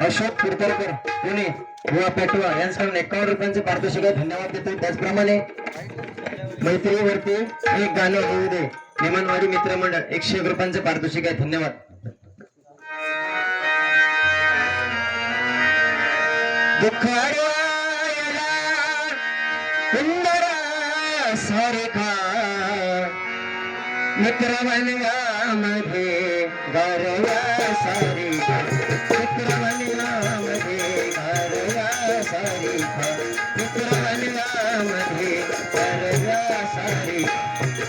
अशोक कुडतरकर पुणे युवा पेटवा यांच्याकडून 51 रुपयांचे पारितोषिक धन्यवाद देतो. त्याचप्रमाणे मैत्रीवरती एक गाणं होऊ दे निमनवाडी मित्रमंडळ 101 रुपयांचे पारितोषिक आहे. धन्यवाद. दुःख सारखा मित्रमंडळामध्ये गारवा सारिखा मित्रमंडळामध्ये गारवा सारिखा मित्रमंडळामध्ये गारवा सारिखा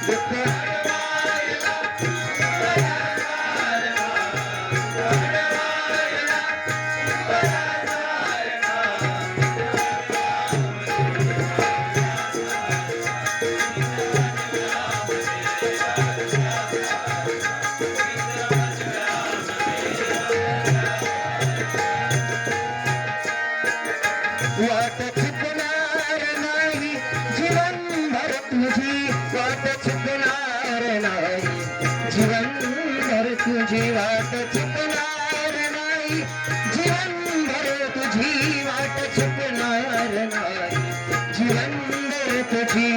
दुःख वाट चुकणार नाही जीवनभर तुझी वाट चुकणार नाही जीवनभर तुझी वाट चुकणार नाही जीवनभर तुझी वाट चुकणार नाही जीवनभर तुझी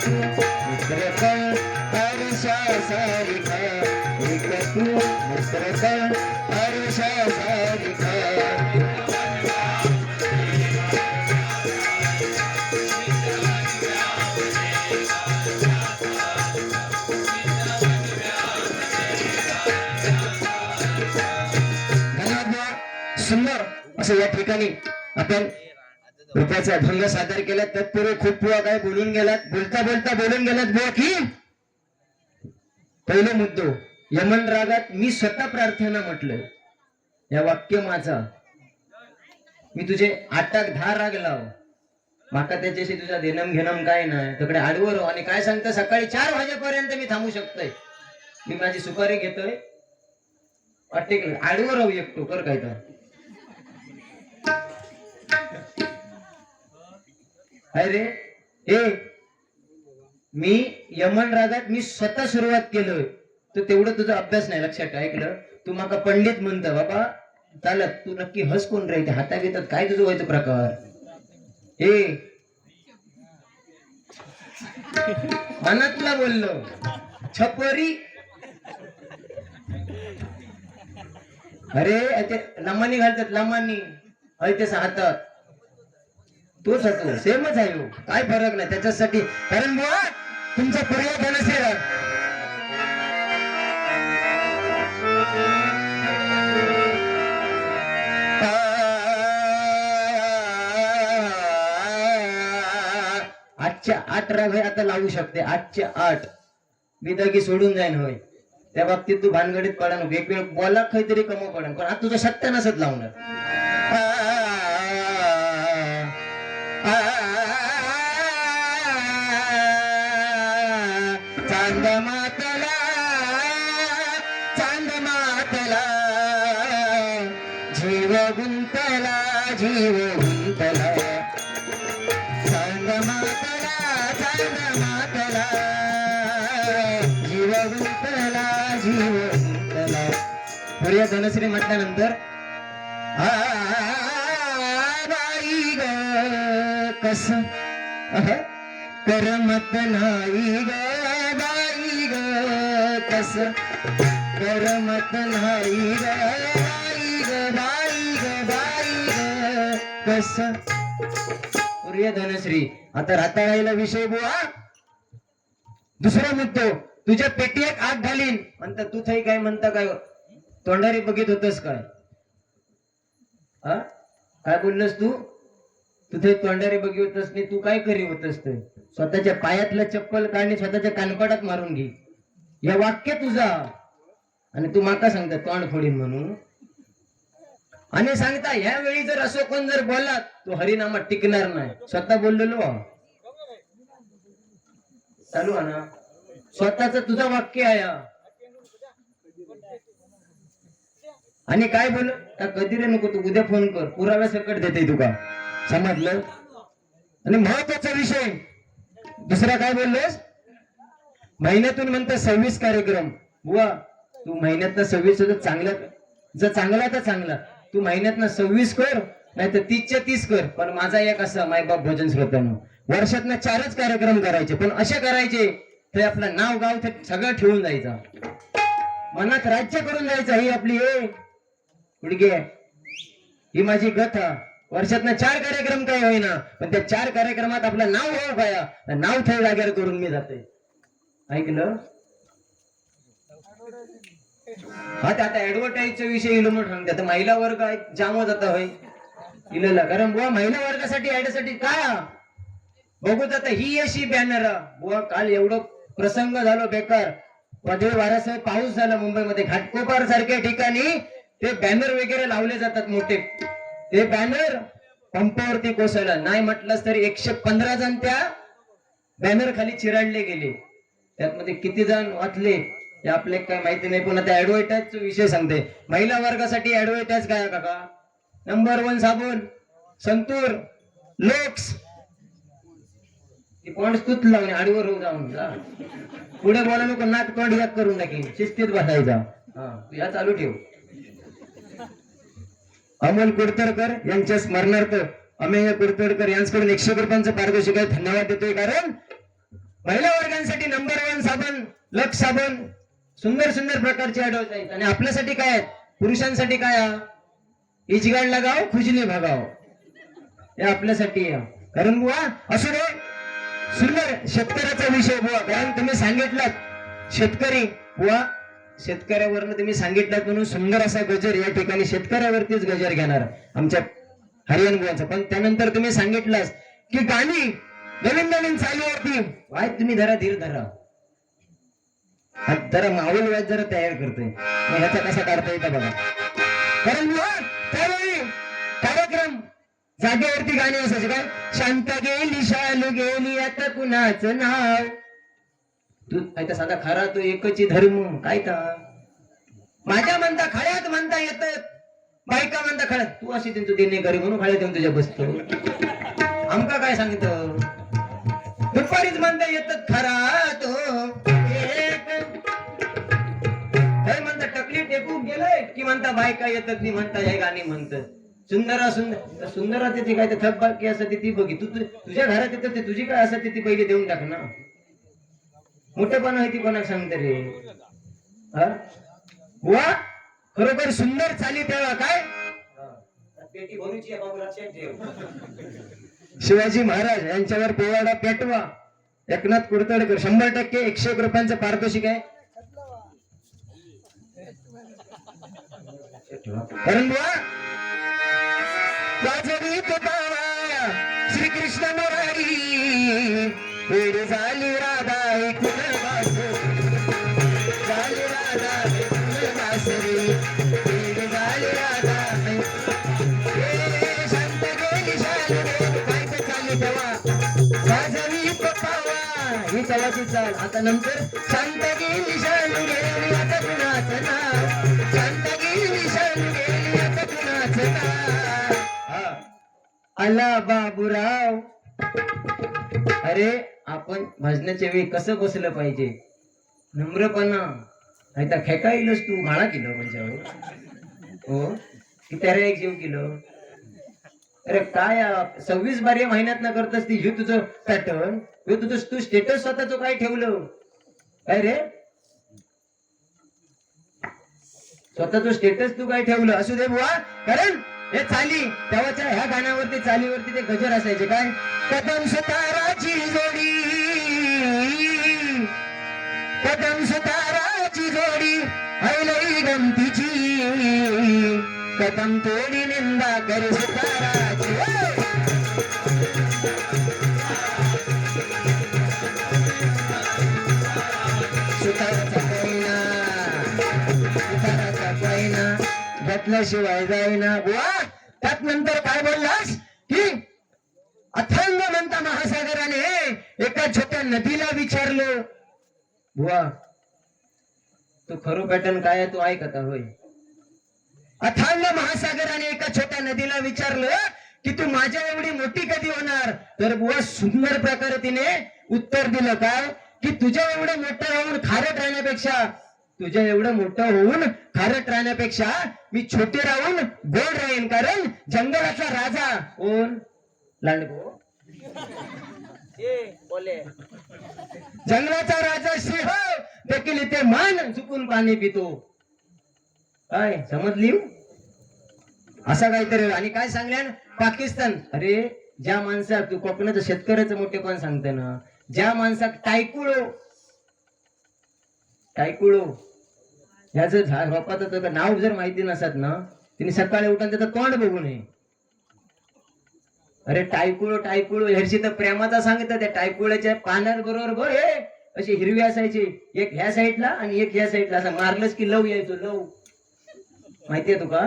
तू मित्रता आरशा सारिखा एक तू मित्रता आरशा सारिखा सुंदर असं या ठिकाणी आपण रुपयाचा अभंग सादर केला. तत्पूर्वी खूप बुवा काय बोलून गेलात बोलता बोलता बोलून गेलात बुवा की पहिलं मुद्दो यमन रागात मी स्वतः प्रार्थना म्हटलं या वाक्य माझा मी तुझे 8-10 राग लाव माका त्याच्याशी तुझा देणम घेणम काय नाही तिकडे आडवर आणि काय सांगतं सकाळी 4 वाजेपर्यंत मी थांबू शकतोय. मी माझी सुपारी घेतोय अटेक आडवर राहू एकटो कर काय तर अरे ए मी यमन रागात मी स्वतः सुरुवात केलोय तर तेवढं तुझा अभ्यास नाही लक्षात ऐकलं. तू माका पंडित म्हणत बाबा चालत तू नक्की हस कोण राहते हाता घेतात काय तुझं व्हायचं प्रकार ए मनातला बोललो छपरी अरे ते लमानी घालतात लमानी ऐतेस हातात तोच होतो सेमच आहे हो काय फरक नाही त्याच्यासाठी कारण बुवा तुमचा पर्याय बनसेल आजच्या 8 राग आता लावू शकते 8च्या 8 बिदागी सोडून जाईन होय त्या बाबतीत तू भानगडीत पडा नको एक वेळ बोला काहीतरी कमी पडा पण आता तुझं सत्य नसत लावणार. चांद मातला जीव गुंतला चांद मातला जीव गुंतला सूर्य धनश्री म्हटल्यानंतर बाई ग कस करमत नाही ग बाई ग कस करमत नाही ग बाई ग कस सूर्य धनश्री. आता राताळाईला विषय बुवा दुसरा मुद्दो तुझ्या पेटीत आग घालीन म्हणता तू थाई काय म्हणता काय तोंडारी बघित होतस काय काय बोललस तू तुथे तोंडारी बघी होतस नाही तू काय करी होतस ते स्वतःच्या पायातलं चप्पल काढणे स्वतःच्या कानपाटात मारून घे या वाक्य तुझा आणि तू माका सांगता तोंड फोडीन म्हणून आणि सांगता ह्या वेळी जर असो कोण जर बोलला तो हरिनामात टिकणार नाही. स्वतः बोललेलो चालू आहे ना स्वतःच तुझं वाक्य आहे आणि काय बोल कधी रे नको तू उद्या फोन कर पुराव्या सकट देते तुका समजलं. आणि महत्वाचा विषय दुसरा काय बोललोस? महिन्यातून म्हणतं 26 कार्यक्रम. बुवा तू महिन्यातनं 26 होत चांगला, जर चांगला तर चांगला. तू महिन्यातनं 26 कर, नाही तर 30च्या 30 कर. पण माझा एक असा मायबाप भोजन श्रोत्यानं, वर्षातनं 4च कार्यक्रम करायचे, पण असे करायचे ते आपलं नाव गाव ते सगळं ठेवून जायचं, मनात राज्य करून जायचं. ही आपली गुडगे, ही माझी गथा. वर्षातनं 4 कार्यक्रम काय होईना, पण त्या 4 कार्यक्रमात आपलं नाव हो पाया, नाव ठेव जागेवर करून मी जाते. ऐकलं? हा ते आता ऍडव्हर्टाईजच्या विषयी इलो म्हणून सांगते. आता महिला वर्ग जाम जाता होय इलेला, कारण बुवा महिला वर्गासाठी ऍडसाठी काय बघूत. आता ही अशी बॅनर बुवा, काल एवढं प्रसंग झालो बेकार, वादळ वाऱ्यासह पाऊस झाला मुंबईमध्ये. घाटकोपर सारख्या ठिकाणी ते बॅनर वगैरे लावले जातात मोठे, ते बॅनर पंपावरती कोसळलं. नाही म्हटलंच तरी 115 जण त्या बॅनर खाली चिराडले गेले. त्यामध्ये किती जण वाचले हे आपल्याला काय माहिती नाही. पुन्हा त्या ऍडव्हर्टाईजचा विषय सांगते. महिला वर्गासाठी ऍडव्हर्टाईज काय काका? नंबर 1 साबण, संतूर, लोक्स. पॉइंट तूच लावणे आडीवर होऊ जाऊन जा. पुढे बोला नको, नाक तोंड याक करून टाकेन, शिस्तीत बसायचा. या चालू ठेव. अमोल कुडतरकर यांच्या स्मरणार्थ अमेय कुडतरकर यांच्याकडून 100 रुपयांचं पारितोषिक आहे. धन्यवाद देतोय. कारण महिला वर्गांसाठी नंबर 1 साबण, लक्स साबण, सुंदर सुंदर प्रकारचे ऍडव्हर्टाईज. आणि आपल्यासाठी काय आहेत? पुरुषांसाठी काय? इचगाड लगाव, खुजली भगाव, हे आपल्यासाठी. कारण बुवा असू दे सुंदर शेतकऱ्याचा विषय बुवा, कारण तुम्ही सांगितलात शेतकरी बुवा, शेतकऱ्यावरनं तुम्ही सांगितलात म्हणून सुंदर असा गजर या ठिकाणी शेतकऱ्यावरतीच गजर घेणार आमच्या हरियाण बुवांचा. पण त्यानंतर तुम्ही सांगितलास की गाणी नवीन नवीन चालूवरती वाय, तुम्ही धरा धीर धरा, जरा माऊल व्याज जरा तयार करतोय. मग ह्याचा कसा काढता येतं बघा. कारण त्यावेळी कार्यक्रम जागेवरती गाणी असायचे. काय? शांत गेली शालू गेली आता कुणाचं नाव, तू काय साधा खरा तो एकची धर्म. काय का माझ्या म्हणता खळ्यात म्हणता येत, बायका म्हणता खळ्यात. तू अशी त्यांचं देणे घरी म्हणून खळ्यात येऊन तुझ्या बसतो. आमका काय सांगितलं? दुपारीच म्हणता येतात खरा तो काय म्हणता टकली टेकून गेलंय की म्हणता बायका येतात नी म्हणता हे गाणी म्हणतात. सुंदरा सुंदर सुंदरा ती काय थक बाकी असं ती बघी. तू तुझ्या घरात येतं ते तुझी काय असं ती पहिले देऊन टाक ना. मोठेपणा आहे ती कोणाक सांगते रे? बुवा खरोखर सुंदर चाली तेव्हा काय पेटी भरूची आहे बाबू, लक्षात ठेव. शिवाजी महाराज यांच्यावर पोवाडा पेटवा. एकनाथ कुडतडकर 100% 101 रुपयांचं पारितोषिक आहे. कारण बुवा वाजवी तुकावा श्रीकृष्ण मुरारी, वेळ झाली राधा ऐकून बासरी, झाली राधा ऐकून बासरी, वेळ झाली राधा शांत गेली शालू गेली. काय तर चालली तेव्हा वाजवी तुकावा ही चवाची चाल. आता नंतर शांत गेली शालू गेली आता कुणाचं नाव, शांत गेली शालू गेली आता कुणाचं नाव. आला बाबूराव. अरे आपण भजनाच्या वेळी कसं बसलं पाहिजे? नम्रपणा. आता खेका येईलच तू माळा केलं म्हणजे हो किती रे 1 जीव किलो. अरे काय 26 बारी महिन्यात ना करतस ती हे तुझं पॅटर्न, हे तुझं तू स्टेटस स्वतःच काय ठेवलं काय रे? स्वतःच स्टेटस तू काय ठेवलं? असू दे बुवा. कारण हे चाली तेव्हाच्या ह्या गाण्यावरती चालीवरती ते गजर असायचे. काय? कदम सुताराची जोडी, कदम सुताराची जोडी ऐलई गमतीची, कदम तोडी निंदा करे सुताराची. सुताराचा पैना, सुताराचा पैना घातल्याशिवाय जाईना. बुवा त्यात नंतर काय बोललास की अथांग म्हणता महासागराने एका छोट्या नदीला विचारलं. बुवा तू खरं पॅटर्न काय आहे तू ऐक आता. होय. अथांग महासागराने एका छोट्या नदीला विचारलं की तू माझ्या एवढी मोठी कधी होणार? तर बुवा सुंदर प्रकारे तिने उत्तर दिलं काय की तुझ्या एवढं मोठं होऊन खारट राहण्यापेक्षा मी छोटे राहून गोड राहीन. कारण जंगलाचा राजा कोण? लांडगो. जंगलाचा राजा सिंह देखील इथे मान झुकून पाणी पितो. काय समजली? असा काहीतरी. आणि काय सांगल्या पाकिस्तान. अरे ज्या माणसात तू कोकणाचं शेतकऱ्याचं मोठेपण सांगते ना, ज्या माणसात टायकुळो ह्याचं झाड रोपाचं नाव जर माहिती नसत ना, तिने सकाळी उठून त्याचं तोंड बघू नये. अरे टायकुळो ह्याची तर प्रेमाचा सांगितलं. त्या टायकुळ्याच्या पानाबरोबर बघ हे अशी हिरवी असायची, एक ह्या साईडला आणि एक ह्या साईडला. असं मारलंच की लव यायचो. लव माहितीये तुका?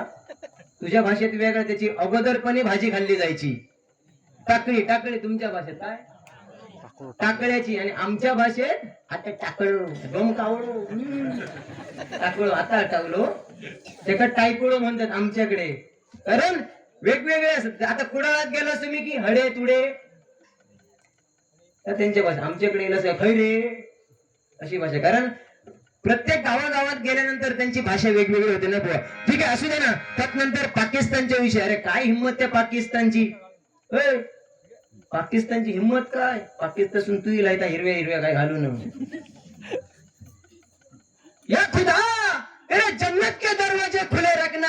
तुझ्या भाषेत वेगळं. त्याची अगोदरपणे भाजी खाल्ली जायची. टाकळी तुमच्या भाषेत काय? टाकळ्याची. आणि आमच्या भाषेत आता टाकळो, गम कावळो, टाकळो आता टाकलो त्याला टायकुळो म्हणतात आमच्याकडे. कारण वेगवेगळे असतात. आता कुडाळात गेला तुम्ही की हडे तुडे त्यांच्या भाषा. आमच्याकडे खैरे अशी भाषा. कारण प्रत्येक गावागावात गेल्यानंतर त्यांची भाषा वेगवेगळी होते ना बुवा. ठीक आहे, असू दे ना. त्यानंतर पाकिस्तानच्या विषय. अरे काय हिंमत त्या पाकिस्तानची. पाकिस्तानची हिम्मत काय? पाकिस्तान तू हिरव्या हिरव्या काय घालून. या खुदा तेरे जन्नत के दरवाजे खुले रखना,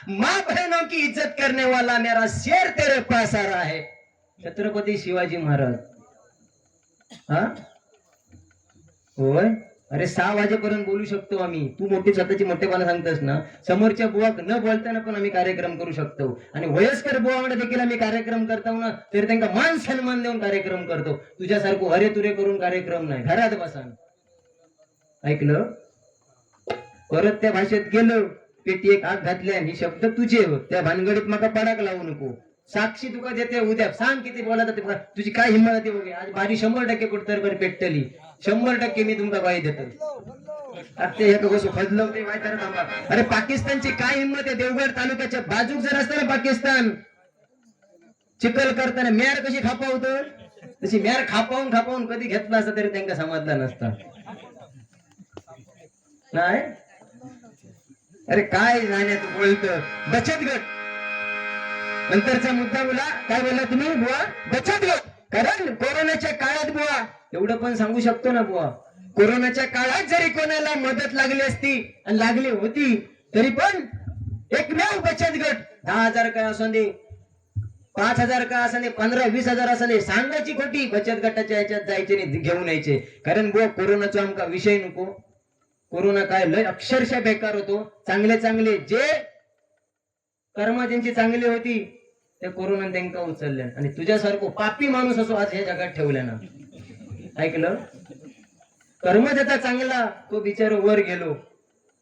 माँ बहनों की इज्जत करने वाला मेरा शेर तेरे पास आ रहा है. छत्रपती शिवाजी महाराज. हा होय. अरे 6 वाजेपर्यंत बोलू शकतो आम्ही. तू मोठी स्वतःची मोठेपणा सांगतोस ना, समोरच्या बुवा न बोलताना पण आम्ही कार्यक्रम करू शकतो. आणि वयस्कर बुवाकडे देखील आम्ही कार्यक्रम करतो ना, तरी त्यांना मान सन्मान देऊन कार्यक्रम करतो. तुझ्यासारखं हरे तुरे करून कार्यक्रम नाही. घरात बसा. ऐकलं? परत त्या भाषेत गेलो, पेटी एक आग घातल्या. ही शब्द तुझे हो, त्या भानगडीत मका पडाक लावू नको. साक्षी तुका देते उद्या. सांग किती बोलायचं. तुझी काय हिंमत होती बघे. आज बारी 100% कुठतर बरी पेटली. 100% मी तुमका बाई देतो. अरे पाकिस्तानची काय हिंमत आहे. देवगड तालुक्याच्या बाजूक जर असतं ना पाकिस्तान, चिखल करताना म्यार कशी खापावतो, तशी म्यार खापावून कधी घेतला असता तरी त्यांना समजला नसता. नाही अरे काय जाण्यात बोलतं. बचत गट नंतरचा मुद्दा बोला. काय बोला तुम्ही बुवा? बचत गट. कारण कोरोनाच्या काळात बुवा एवढं पण सांगू शकतो ना बुवा, कोरोनाच्या काळात जरी कोणाला मदत लागली असती आणि लागली होती तरी पण एकमेव बचत गट 10,000 काय असू दे, 5,000 का असं नाही, 15-20,000 असं नाही, सांगायची खोटी. बचत गटाच्या याच्यात जायचे नाही, घेऊन यायचे. कारण बुवा कोरोनाचा आमका विषय नको. कोरोना काय लय अक्षरशः बेकार होतो. चांगले जे कर्म ज्यांची चांगली होती त्या कोरोना त्यांना उचलल्या. आणि तुझ्यासारखं पापी माणूस असो आज ह्या जगात ठेवल्या ना. ऐकलं? कर्म ज्याचा चांगला तो बिचार वर गेलो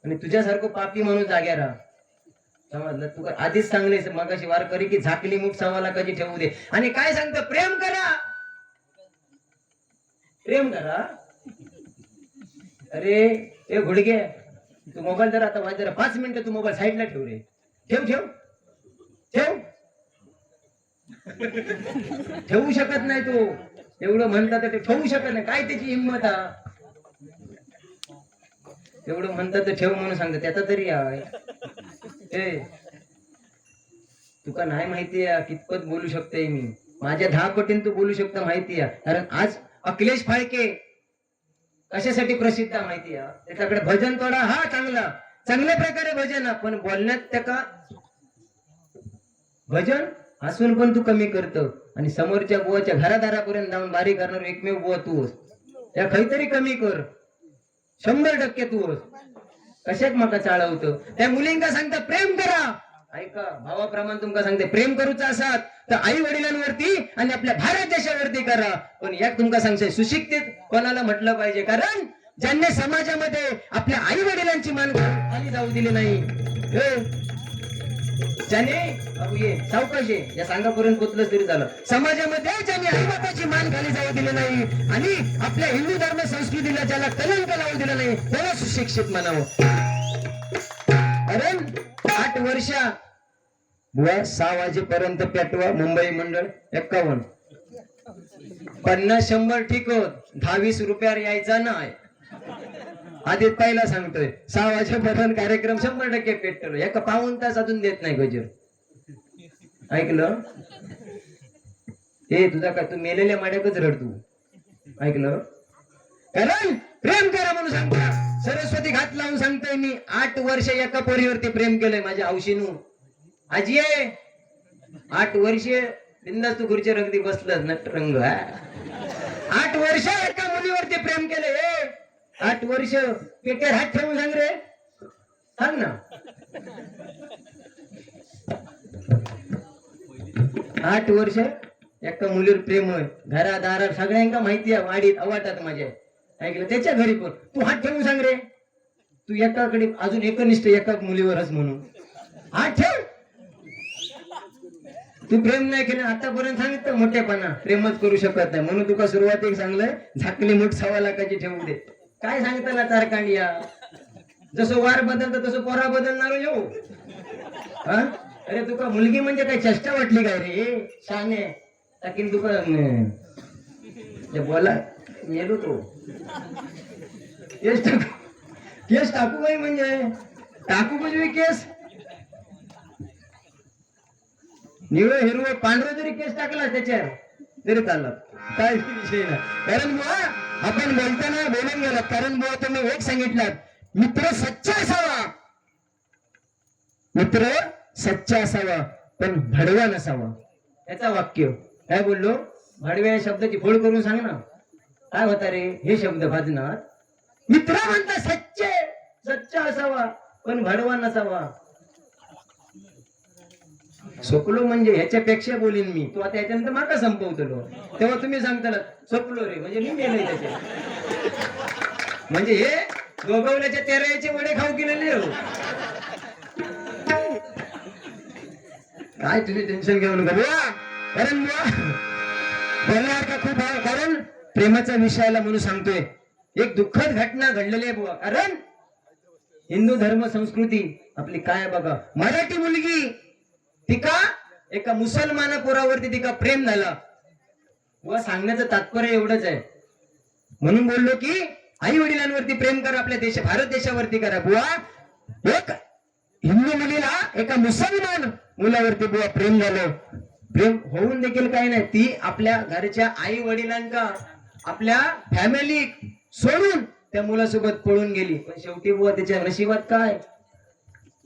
आणि तुझ्यासारखं पापी माणूस जाग्या राहा. समजलं? तू आधीच चांगले मगाशी वार करी की झाकली मुठ समाला कधी ठेवू दे. आणि काय सांगतं? प्रेम करा. अरे ए घुडगे, तू मोबाईल जरा आता वाजरा 5 मिनिटं तू मोबाईल साईडला ठेव रे. ठेव ठेवू शकत नाही तू. एवढं म्हणतात ते ठेवू शकत नाही. काय त्याची हिंमत? एवढं म्हणतात ठेव म्हणून सांगतात. त्याचा तरी आहे. तुका नाही माहिती आहे कितपत बोलू शकते मी. माझ्या 10 पटीने तू बोलू शकता माहिती आहे. कारण आज अखिलेश फाळके कशासाठी प्रसिद्ध माहिती आहे? त्याच्याकडे भजन थोडा चांगल्या प्रकारे भजन, पण बोलण्यात त्या भजन असून पण तू कमी करतो. आणि समोरच्या बुवाच्या घरादारापर्यंत जाऊन बारी करणार एकमेव बुवा तू. त्या काहीतरी कमी कर. 100% तू कशात मका चालवतो. त्या मुलींका सांगता प्रेम करा. ऐका, भावाप्रमाणे तुमका सांगते, प्रेम करूचा असात तर आई वडिलांवरती आणि आपल्या भारत देशावरती करा. पण यात तुमका सांगते सुशिक्षित कोणाला म्हटलं पाहिजे. कारण ज्यांनी समाजामध्ये आपल्या आई वडिलांची मान खाली जाऊ दिली नाही, ज्याने सावकाशे या सांगापर्यंत पोचलं तरी झालं. समाजामध्ये ज्यांनी आई बापाची मान खाली जाऊ दिली नाही आणि आपल्या हिंदू धर्म संस्कृतीला ज्याला कलंक लावू दिलं नाही त्याला सुशिक्षित म्हणावं. कारण 8 वर्ष बुवा 6 वाजेपर्यंत पेटवा. मुंबई मंडळ 51 50-100 ठीक होत, 10-20 रुपयावर यायचा नाही. आधी पहिला सांगतोय 6 वाजेपर्यंत कार्यक्रम 100% पेटलो. एका पाऊण तास अजून देत नाही गजर. ऐकलं? हे तुझा काय, तू मेलेल्या माड्याकच रड तू. ऐकलं? कारण प्रेम करा म्हणून सांगतो. सरस्वती घात लावून सांगतोय मी. 8 वर्ष एका पोरीवरती प्रेम केलंय माझ्या हौशीनू. आजी 8 वर्ष बिंदास तू खुर्चीवर अगदी बसलं नटरंग. 8 वर्ष एका मुलीवरती प्रेम केलंय. 8 वर्ष पेट्यावर हात ठेवून सांग रे, सांग ना. 8 वर्ष एका मुलीवर प्रेम होय. घरादारात सगळ्यांका माहिती आहे. वाडीत अवाटात माझ्या. ऐकलं? त्याच्या घरी पण तू हात ठेवून सांग रे, तू एकाकडे अजून एकनिष्ठ एका मुलीवरच म्हणून हात ठेव. तू प्रेम नाही केलं आतापर्यंत, सांगितलं मोठेपणा प्रेमच करू शकत नाही म्हणून तुका सुरुवातीक सांगलंय झाकली मूठ 1.25 लाखाची ठेवून दे. काय सांगताना तारकांडिया? जसं वार बदलतं तसं पोरा बदलणार येऊ. अरे तुका मुलगी म्हणजे काय चेष्टा वाटली काय रे? शाने टाकीन तुका बोला येलो तो. केस टाकू बाई म्हणजे टाकू म्हणजे केस निळं हिरवं पांढरं जरी केस टाकला त्याच्यावर तरी चाललं, काय विषय नाही. कारण बुवा आपण बोलताना बोलून गेलात. कारण बुवा तुम्ही एक सांगितलं, मित्र सच्चा असावा. मित्र सच्चा असावा पण भडवा नसावा. याचा वाक्य काय बोललो? भडव्या या शब्दाची फोड करून सांग ना. काय होता रे हे शब्द भाजनात? मित्र म्हणता सच्चा असावा पण भडवा नसावा. सोपलो म्हणजे ह्याच्यापेक्षा बोलीन मी. तू आता याच्यानंतर माका संपवतलो तेव्हा तुम्ही सांगताना सोपलो रे म्हणजे मी मेलोय त्याच्या. म्हणजे हे दोघवल्याच्या 13 वडे खाऊ केलेले हो. काय तुम्ही टेन्शन घेऊ नका बुवा. कारण बोलण्यासारखा खूप आहे. कारण प्रेमाच्या विषयाला म्हणून सांगतोय. एक दुःखद घटना घडलेली आहे बुवा. कारण हिंदू धर्म संस्कृती आपली काय बघा. मराठी मुलगी तिका एका मुसलमान पोरावरती तिका प्रेम झाला. बुवा सांगण्याचं तात्पर्य एवढंच आहे. म्हणून बोललो की आई वडिलांवरती प्रेम करा, आपल्या भारत देशावरती करा. बुवा एक हिंदू मुलीला एका मुसलमान मुलावरती बुवा प्रेम झालं. प्रेम होऊन देखील काही नाही, ती आपल्या घरच्या आई वडिलांका आपल्या फॅमिली सोडून त्या मुलासोबत पळून गेली. पण शेवटी बुवा त्याच्या नशिबात काय,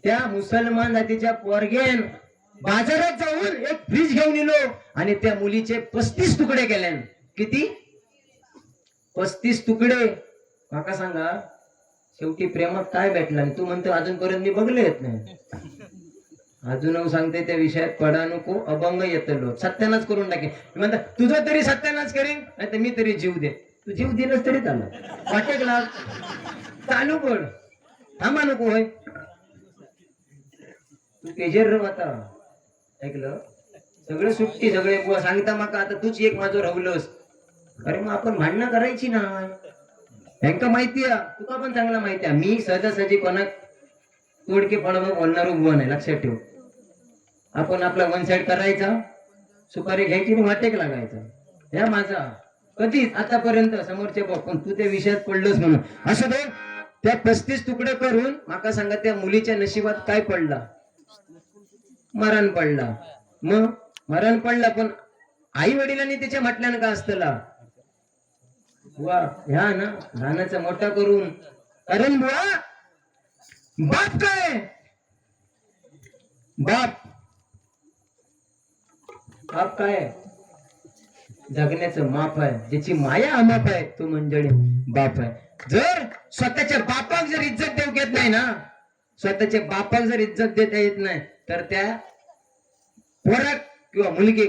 त्या मुसलमान जातीच्या पोरगेन बाजारात जाऊन एक फ्रीज घेऊन येलो आणि त्या मुलीचे 35 तुकडे केले. किती? 35 तुकडे. माका सांगा शेवटी प्रेमात काय भेटलं? तू म्हणतो अजूनपर्यंत मी बघले येत नाही. अजून सांगते त्या विषयात पडा नको, अभंग येतलो सत्यानाच करून टाके. म्हणता तुझं तरी सत्यानाच करीन, नाही तर मी तरी जीव दे. तू जीव दिलंस तरी चालू वाटेक लाग चालू पड, थांबा नको होय. तू तेजेर रव आता. ऐकलं? सगळं सुट्टी सगळे बुवा सांगता माका आता तूच एक माझं राहुलस. अरे मग आपण भांडणं करायची ना. त्यांका माहिती आहे, तुका पण चांगला माहिती आहे. मी सहजासहजी कोणाक तोडकेपणा बोलणार बुवा नाही, लक्षात ठेव. आपण आपला वन साइड करायचा, सुपारी घ्यायची आणि वाटेक लागायचा. या माझा कधीच आतापर्यंत समोरचे पण तू त्या विषयात पडलंच म्हणून असं दे. त्या 35 तुकडे करून माका सांगा त्या मुलीच्या नशिबात काय पडला? मरण पडला. मग मरण पडला पण आई वडिलांनी त्याच्या म्हटल्यानं का असतला बुवा ह्या ना लहानाचा मोठा करून. कारण बुवा बाप काय, बाप काय जगण्याचं माप आहे. ज्याची माया अमाप आहे तो मंडळी बाप आहे. जर स्वतःच्या बापाक जर इज्जत देऊ घेत नाही ना, स्वतःच्या बापाक जर इज्जत देता येत नाही तर त्या पोराक किंवा मुलगी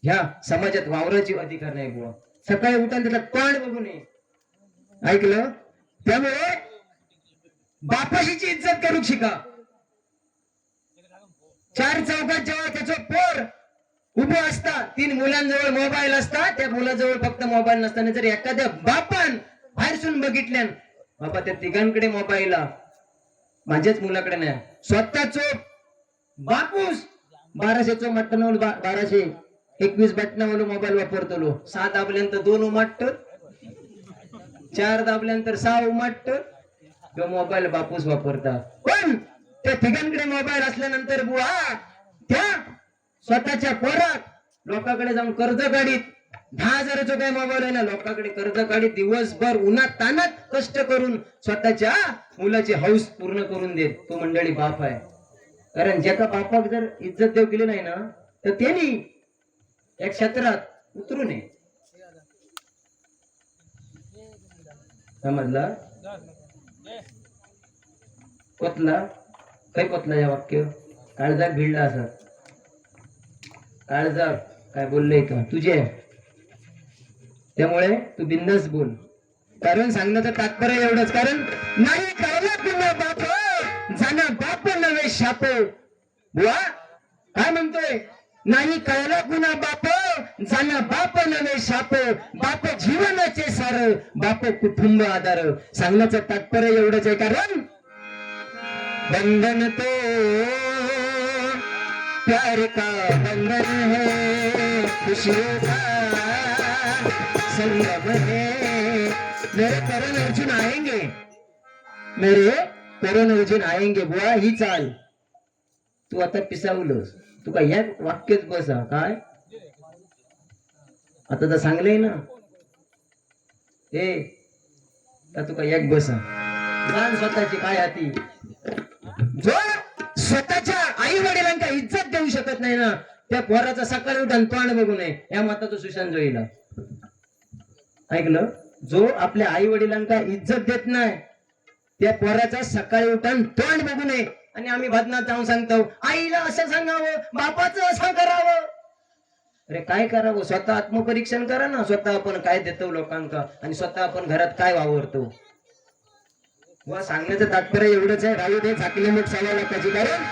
ह्या समाजात वावराची अधिकार नाही बुवा. सकाळी उठून त्याला तोंड बघू नये. ऐकलं? त्यामुळे बापाशीची इज्जत करू शिका. 4 चौकात जेव्हा त्याचं पोर उभं असता, 3 मुलांजवळ मोबाईल असता, त्या मुलाजवळ फक्त मोबाईल नसताना जर एखाद्या बापान बाहेरसून बघितल्यान बाबा त्या तिघांकडे मोबाईल माझ्याच मुलाकडे नाही, स्वतःच बापूस 1200 मटन 1221 बटनावालो मोबाईल वापरतो 6 दाबल्यानंतर 2 उमाटत 4 दाबल्यानंतर 6 उमाटत किंवा मोबाईल बापूस वापरता पण त्या तिघांकडे मोबाईल असल्यानंतर बुवा त्या स्वतःच्या पोरात लोकांकडे जाऊन कर्ज काढीत 10,000चा काय मोबाईल आहे ना लोकांकडे कर्ज काढीत दिवसभर उन्हात तानात कष्ट करून स्वतःच्या मुलाची हौस पूर्ण करून देत तो मंडळी बाप आहे कारण ज्याचा बापाक जर इज्जत देव केली नाही ना तर त्यांनी एक क्षेत्रात उतरू नये समजला पतला काय पतला या वाक्य काळजाक भिडला असं काळजाक काय बोलले का तुझे त्यामुळे तू बिंदास बोल कारण सांगण्याचं तात्पर्य एवढंच कारण नाही कळलं तुला बाप जाणं बाप नव्हे शाप बुवा काय म्हणतोय नाही कळलं कुणा बाप जाणं बाप नव्हे शाप बाप जीवनाचे सार बाप कुटुंब आधार सांगण्याचं तात्पर्य एवढंच आहे कारण बंधन तो प्यार का बंधन है खुशियों का संगम है मेरे करण अर्जुन आएंगे मेरे करण अर्जुन आएंगे बुवा ही चाल तू आता पिसावलंस तू काय या वाक्यच बसा काय आता तर सांगलंय ना हे तू काय एक बसा जाण स्वतःची काय हाती जो स्वतःच्या आई वडिलांना इज्जत देऊ शकत नाही ना त्या पोराचा सकाळी उठून तोंड बघू नये या मताचं सुशांत जोईला ऐकलं जो आपल्या आई वडिलांना इज्जत देत नाही त्या पोराचा सकाळी उठून तोंड बघू नये आणि आम्ही भजनात जाऊन सांगतो आईला असं सांगावं बापाचं असं करावं अरे काय करावं स्वतः आत्मपरीक्षण करा ना स्वतः आपण काय देतो लोकांना आणि स्वतः आपण घरात काय वावरतो व सांगण्याचं तात्पर्य एवढंच आहे राहू दे झाकले मोठ 1.5 लाखाची कारण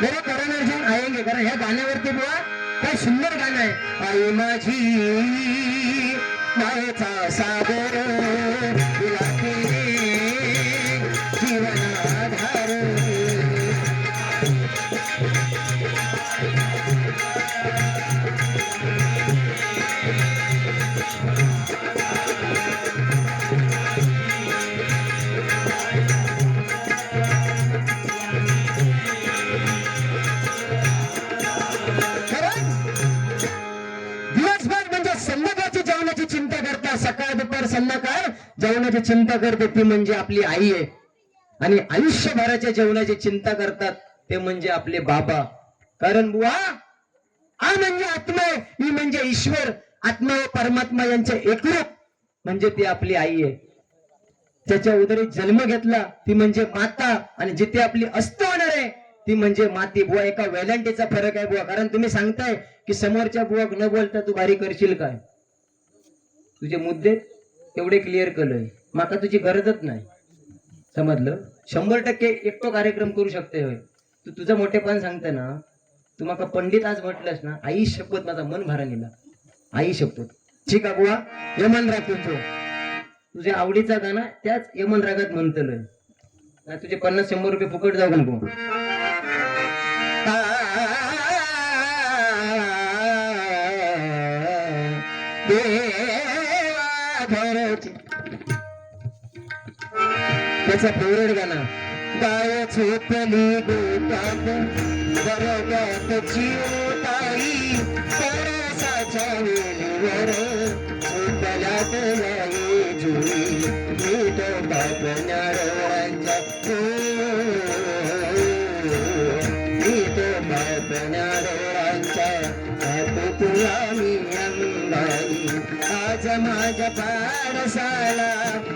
मेरे करण अर्जुन आएंगे कारण ह्या गाण्यावरती बुवा काय सुंदर गाणं आहे आई माझी मायेचा सागर तुला जीवनाधार सकाळ दुपार संध्याकाळ जेवणाची चिंता करते ती म्हणजे आपली आई आहे आणि आयुष्यभराच्या जेवणाची चिंता करतात ते म्हणजे आपले बाबा कारण बुवा आ म्हणजे आत्मा ही म्हणजे ईश्वर आत्मा व परमात्मा यांचे एकरूप म्हणजे ती आपली आई आहे त्याच्या उदरीत जन्म घेतला ती म्हणजे माता आणि जिथे आपली अस्तित्व होणार आहे ती म्हणजे माती बुवा एका वेलांटीचा फरक आहे बुवा कारण तुम्ही सांगताय की समोरच्या बुवा न बोलता तू भारी करशील काय तुझे मुद्दे एवढे क्लिअर केलंय माका तुझी गरजच नाही समजलं 100% एकटो कार्यक्रम करू शकते होय तू तुझं मोठेपण सांगते ना तू माका पंडित आज म्हटलंस ना आई शपथ माझा मन भरा गेला आई शपथ ठीक आहे बुवा यमन राग तुझ्या आवडीचा गाणं त्याच यमन रागात म्हणतलंय नाही तुझे 50-100 रुपये फुकट जाऊ नको त्याचा फेवरेट गाणं गाय झोपली गोटात बरगात चिवताई परसाच्या वेलीवर झोपल्यात जाई जुळी मीठ बापण्या डोळ्यांच्या मीठ बापण्या डोळ्यांच्या हात तुला मी अंगाई आज माझ्या पाडसाला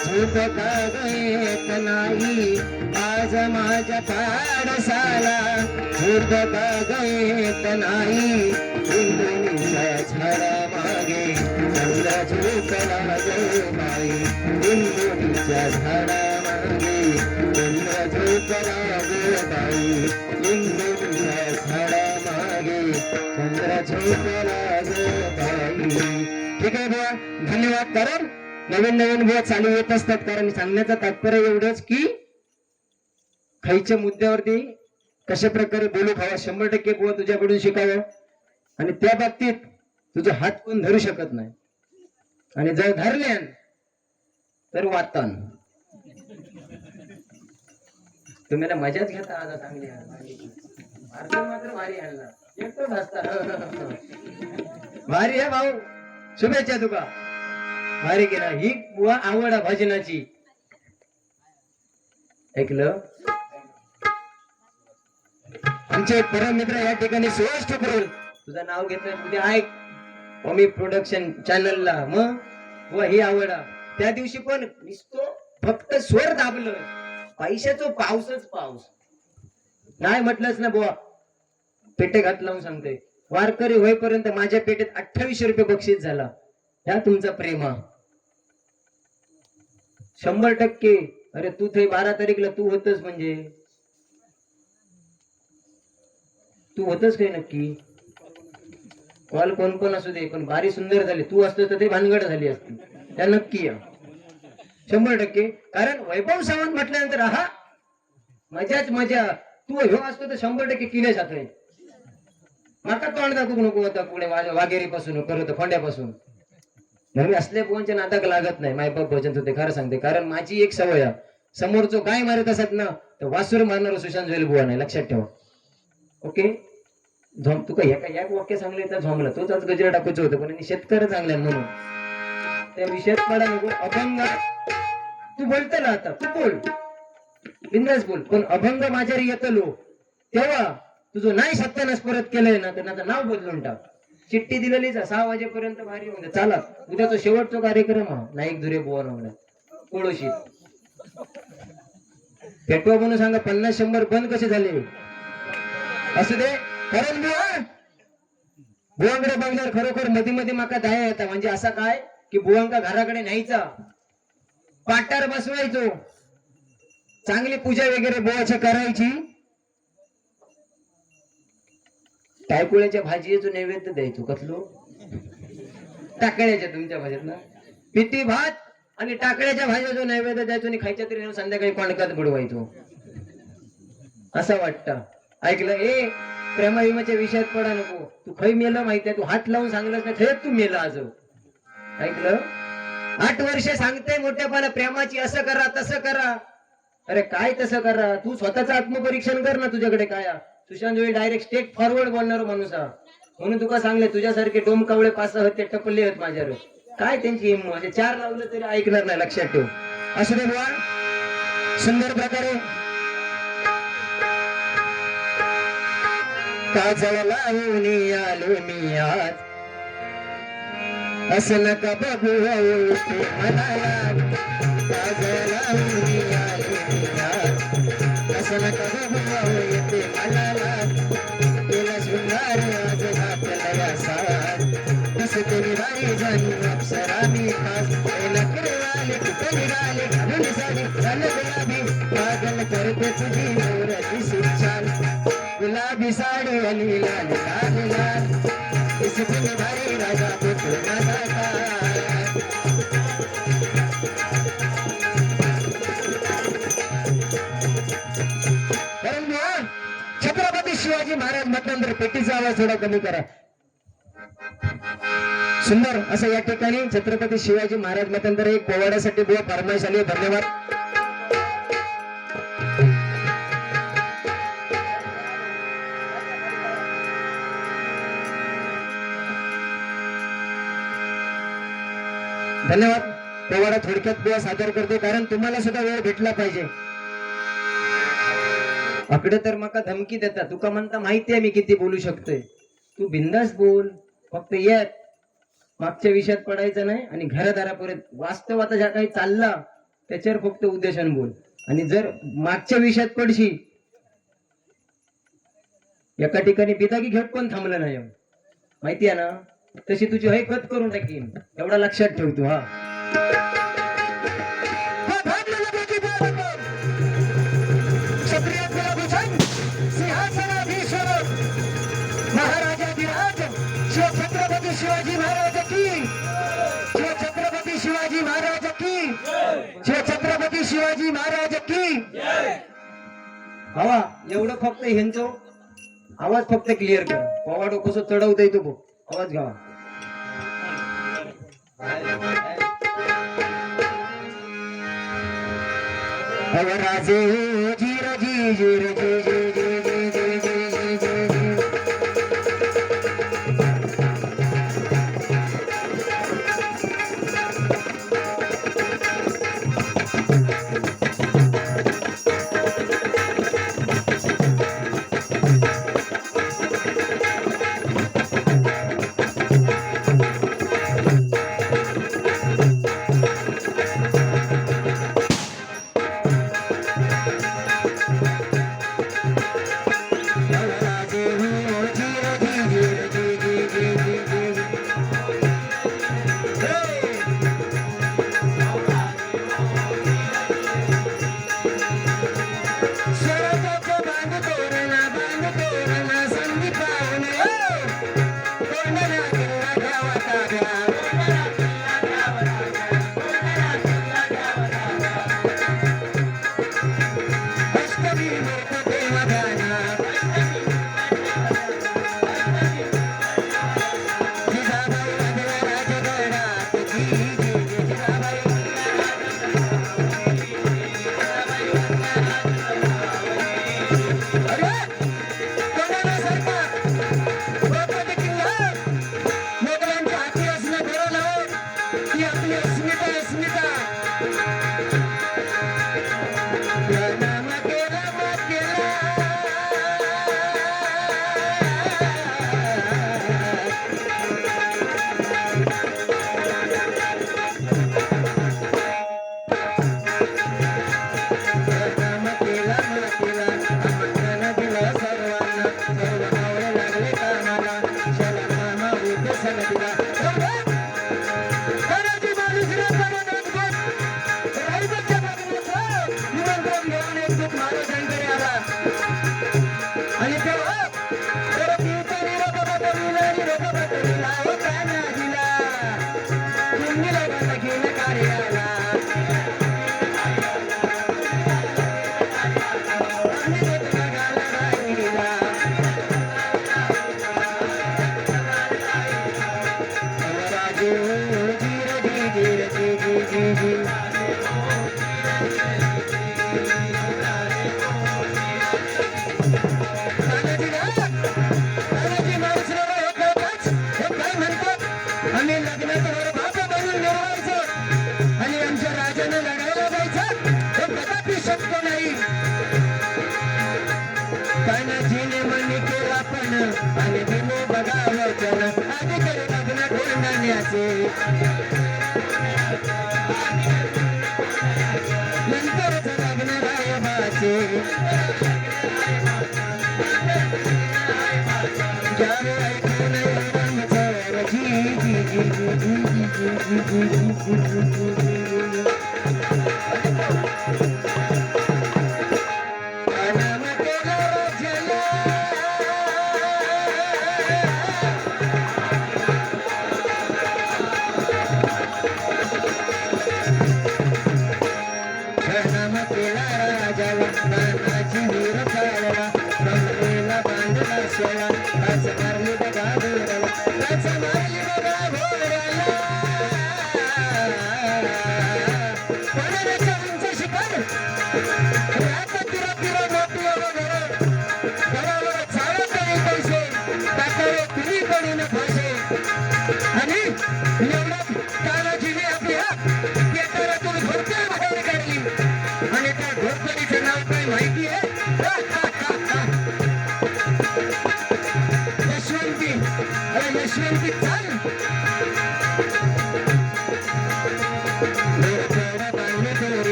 झोप का येत नाही आज माझ्या पाडसाला झोप का येत नाही इंदूच्या झाडा मागे चंद्र झोपला ग बाई इंदूच्या झाडा मागे चंद्र झोपला ग बाई इंदूच्या झाडा मागे चंद्र झोपला ग बाई ठीक आहे बुवा धन्यवाद कारण नवीन बुवा चालू येत असतात कारण सांगण्याचं तात्पर्य एवढंच की खायच्या मुद्द्यावरती कशा प्रकारे बोलू खावा 100% बुवा तुझ्याकडून शिकावं. आणि त्या बाबतीत तुझा हात कोण धरू शकत नाही. आणि जर धरले तर वातान तुम्ही ना मजाच घेता. आता चांगली मात्र भारी आणला एकटोच हसता. भारी आहे भाऊ, शुभेच्छा तुका. भारी केला. ही बुवा आवड आहे भजनाची. ऐकलं. आमचे परम मित्र या ठिकाणी सुहास ठोकरोल तुझं नाव घेतलं उद्या ऐक ओमी प्रोडक्शन चॅनलला. मग व ही आवड त्या दिवशी पण दिसतो फक्त स्वर दाबलं. पैशाचं पाऊसच पाऊस नाही म्हटलंच ना बुवा. पेटे घात लावून सांगते वारकरी होईपर्यंत माझ्या पेटेत 2800 रुपये बक्षीस झाला. ह्या तुमचा प्रेमा 100%. अरे तू थे 12 तारीखला तू होतस म्हणजे तू होतस काही नक्की. कॉल कोण पण असू दे पण भारी सुंदर झाली. तू असतं तर ते भानगड झाली असती. त्या नक्की या 100%. कारण वैभव सावंत म्हटल्यानंतर हा मजाच मजा. तू ह्यो असतो तर 100% किल्ले जातोय. माका तोंड दाखवू नको होता पुढे वाघेरी पासून करत खोंड्यापासून. म्हणून असल्या बुवांच्या नादाक लागत नाही. मायबाप भजन होते खरं सांगते. कारण माझी एक सवय आहे समोरचो काय मारत असत ना तर वासूर मारणार सुशांत जोईल बुवा नाही. लक्षात ठेवा. ओके. झोम तुका एक वाक्य सांगले तर झोमला तोच आज गजरा टाकूचं होतं पण शेतकरी चांगल्या म्हणून त्या विषयात पडा नको. अभंग तू बोलते ना आता तू बोल बिंदास बोल. पण अभंग माझ्यावर येतलो तेव्हा तुझं नाही सत्यानाश परत केलंय ना तर नाव बदलून टाक. चिठ्ठी दिलेलीच 6 वाजेपर्यंत भारी होऊन चाला. उद्याचा शेवटचा कार्यक्रम हा नाईक धुरे बुवा नावला कोळशी पेटवा म्हणून सांगा. 50-100 बंद कसे झाले असू दे. कारण बुवांकडे बघणार खरोखर मध्ये मध्ये माका दया येता. म्हणजे असा काय की बुवांका घराकडे न्यायचा पाटार बसवायचो चांगली पूजा वगैरे बुवाची करायची. टायकुळ्याच्या भाजीचं नैवेद्य द्यायचो. कसलो टाकळ्याच्या तुमच्या भाज्यात ना पिठी भात आणि टाकळ्याच्या भाज्याचं नैवेद्य द्यायचो आणि खायच्या तरी संध्याकाळी कोणकात बुडवायचो. असं वाटतं. ऐकलं. ए प्रेमा विमाच्या विषयात पडा नको. तू खै मेला माहितीये. तू हात लावून सांगलंस ना खरंच तू मेला आज. ऐकलं. 8 वर्ष सांगते मोठ्यापणा प्रेमाची असं करा तसं करा. अरे काय तसं करा. तू स्वतःचं आत्मपरीक्षण कर ना. तुझ्याकडे काय सुशांत जोई डायरेक्ट स्टेट फॉरवर्ड बोलणार माणूस हा. म्हणून तुका सांगले तुझ्यासारखे डोमकावळे 5-6 होते टपले आहेत माझ्यावर. काय त्यांची हिंमत. 4 लावलं तरी ऐकणार नाही. लक्षात ठेव. असू दे बुवा. सुंदर प्रकारे काजळ लावून आलो मी आज असं नका बघू मनाला. काजळ लावून आलो मी आज असं नका बघू येते मनाला. केला शृंगार आज आपल्याला साथ दिसते निराळी झाली अप्सरा मी खास. नकरेवाले कुठे निघाले घालून साडी झालं गुलाबी पागल करते तुझी नवराची सुछान. गुलाबी साडी आणि लाल लाल लाल दिसते निराळी राजा पुत्र माझा. छत्रपती शिवाजी महाराज म्हटल्यानंतर पेटीचा आवाज थोडा कमी करा. सुंदर असं या ठिकाणी छत्रपती शिवाजी महाराज म्हटल्यानंतर एक पोवाड्यासाठी बुवा फरमाईश आली. धन्यवाद. धन्यवाद. पोवाडा थोडक्यात बुवा सादर करते कारण तुम्हाला सुद्धा वेळ भेटला पाहिजे. आकडे तर मका धमकी देता. तुका म्हणता माहितीये मी किती बोलू शकतोय. तू बिंदास बोल. फक्त येत मागच्या विषयात पडायचं नाही आणि घरादारापर्यंत वास्तव आता ज्या काही चालला त्याच्यावर फक्त उद्देशाने बोल. आणि जर मागच्या विषयात पडशी एका ठिकाणी बिदागी घेत पण थांबलं नाही माहितीये ना तशी तुझी हय खत करून टाकीन. एवढा लक्षात ठेव तू. हा शिवाजी महाराज की. शिव छत्रपती शिवाजी महाराज की. शिव छत्रपती शिवाजी महाराज की. भावा एवढं फक्त ह्यांचो आवाज फक्त क्लिअर कर. पोवाडो कसं चढवता येतो बघ, आवाज गावा. राजे जीर जी जीर जी जी जी जी जी जी जी जी.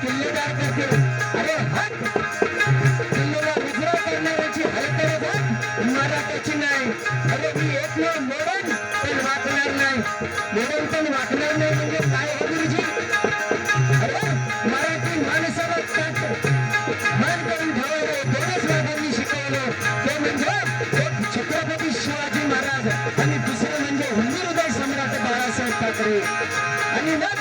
किल्लेदार करते. अरे हट किल्लेला गुजरा करणाऱ्याची मोडल पण वाकणार नाही म्हणजे काय हो गुरुजी? अरे मराठी माणसाला मान करून ठेवलं दोनच वादांनी शिकवलं, ते म्हणजे एक छत्रपती शिवाजी महाराज आणि दुसरं म्हणजे हिंदुहृदय सम्राट बाळासाहेब ठाकरे. आणि मग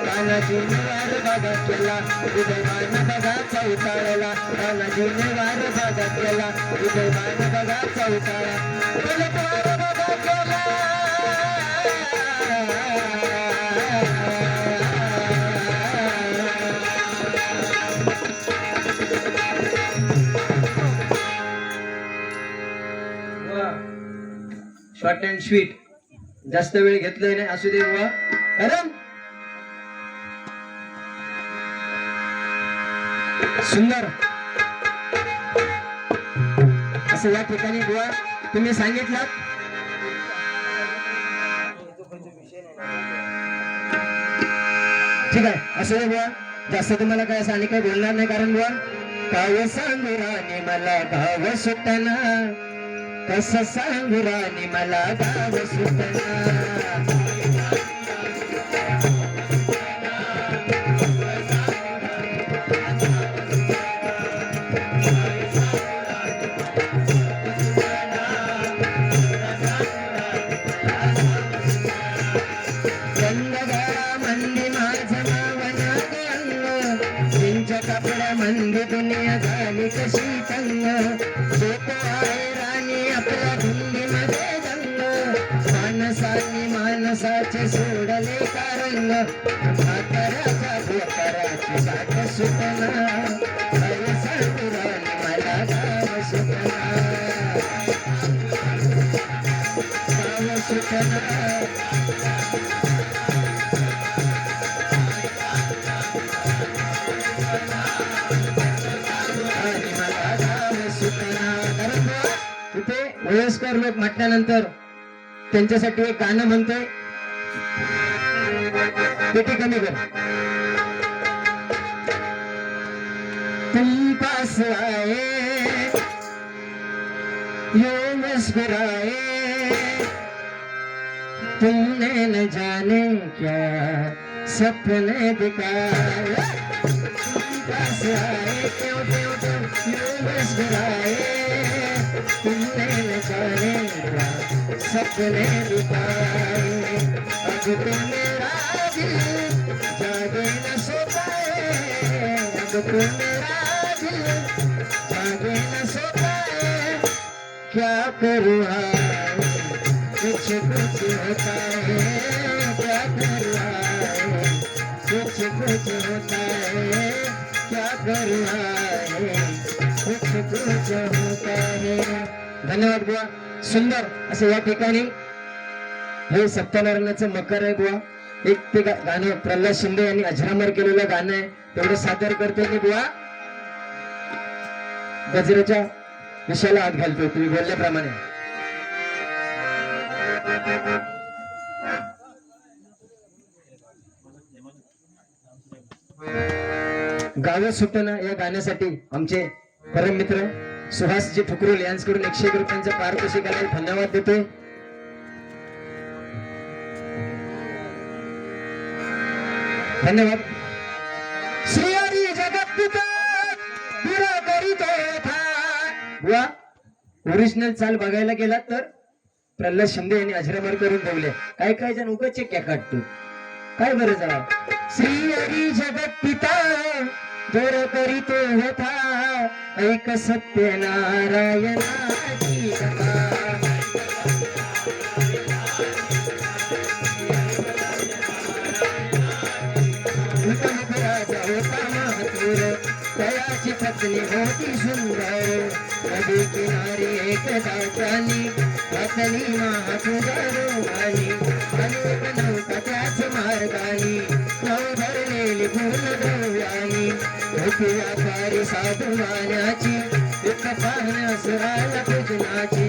तानाजीने वार बागा केला, उदयमान बघाचा उतारला. तानाजीने वार बागा केला, उदयमान बघाचा उतारा. बोलत वार बागा केला, शॉर्ट अँड स्वीट, जास्त वेळ घेतलाय नाही. असू दे बुवा. कारण सुंदर असं या ठिकाणी बुवा तुम्ही सांगितलं. ठीक आहे, असं दे बुवा. जास्त तुम्हाला काय असं आणि काही बोलणार नाही. कारण बुवा गाव सांगू राणी मला गाव सुटना, कसं सांगू राणी मला गाव सुटना. मंदी दुनिया झाली कशी तंग, सोपं आहे राणी आपल्या धुंदीमध्ये जंग. माणसाने माणसाचे सोडले का रंग, म्हाताऱ्याच्या भोकराची साठ सुटना. काय सांगू राणी मला गाव सुटना, गाव सुटना. इथे वयस्कर लोक म्हटल्यानंतर त्यांच्यासाठी एक गाणं म्हणतोय, पेटी कमी कर. तुम पास आए यो मुस्कुराए, तुमने न जाने क्या सपने दिखाए. तुम पास आए क्यों क्यों क्यों यो मुस्कुराए, तुमने न जाने क्या सपने दिखाए. अब तो मेरा दिल जागे न सोता है, अब तो मेरा दिल जागे न सोता है. क्या करूँ कुछ कुछ होता है, क्या करूँ कुछ कुछ होता है. क्या करूँ कुछ कुछ होता है. धन्यवाद बुवा. सुंदर असं या ठिकाणी हे सत्यनारायणाचं मकर आहे बुवा. एक ते गाणं प्रल्हाद शिंदे यांनी अजरामर केलेलं गाणं आहे, तेवढं सादर करतोय मी बुवा. गजराच्या विषयाला हात घालतोय तुम्ही बोलल्याप्रमाणे. गाव सुटना या गाण्यासाठी आमचे परम मित्र सुहासजी ठुकरोल यांच्याकडून 101 रुपयांचा पारितोषिकाला धन्यवाद देतोय. धन्यवाद. श्री हरी जगत पिता पुरा करीतो था. बुवा ओरिजिनल चाल बघायला गेला तर प्रल्हाद शिंदे यांनी अजरामर करून ठेवले. काय काय जण उगाच चेक्या काढतो. काय बरं जरा श्री हरी जगत पिता दूर करीतो होता, ऐक सत्य नारायणाची कथा. राजा होता महातूर, तयाची पत्नी होती सुंदर. नदी किनारी एक दाटानी घातली महापूजा रोगानी. अनेक नौका त्याच मार्गानी नाव भरलेली पूर्ण द्रव्यानी. होती व्यापारी साधू मान्याची, एक पाहण्यास राजा पूजनाची.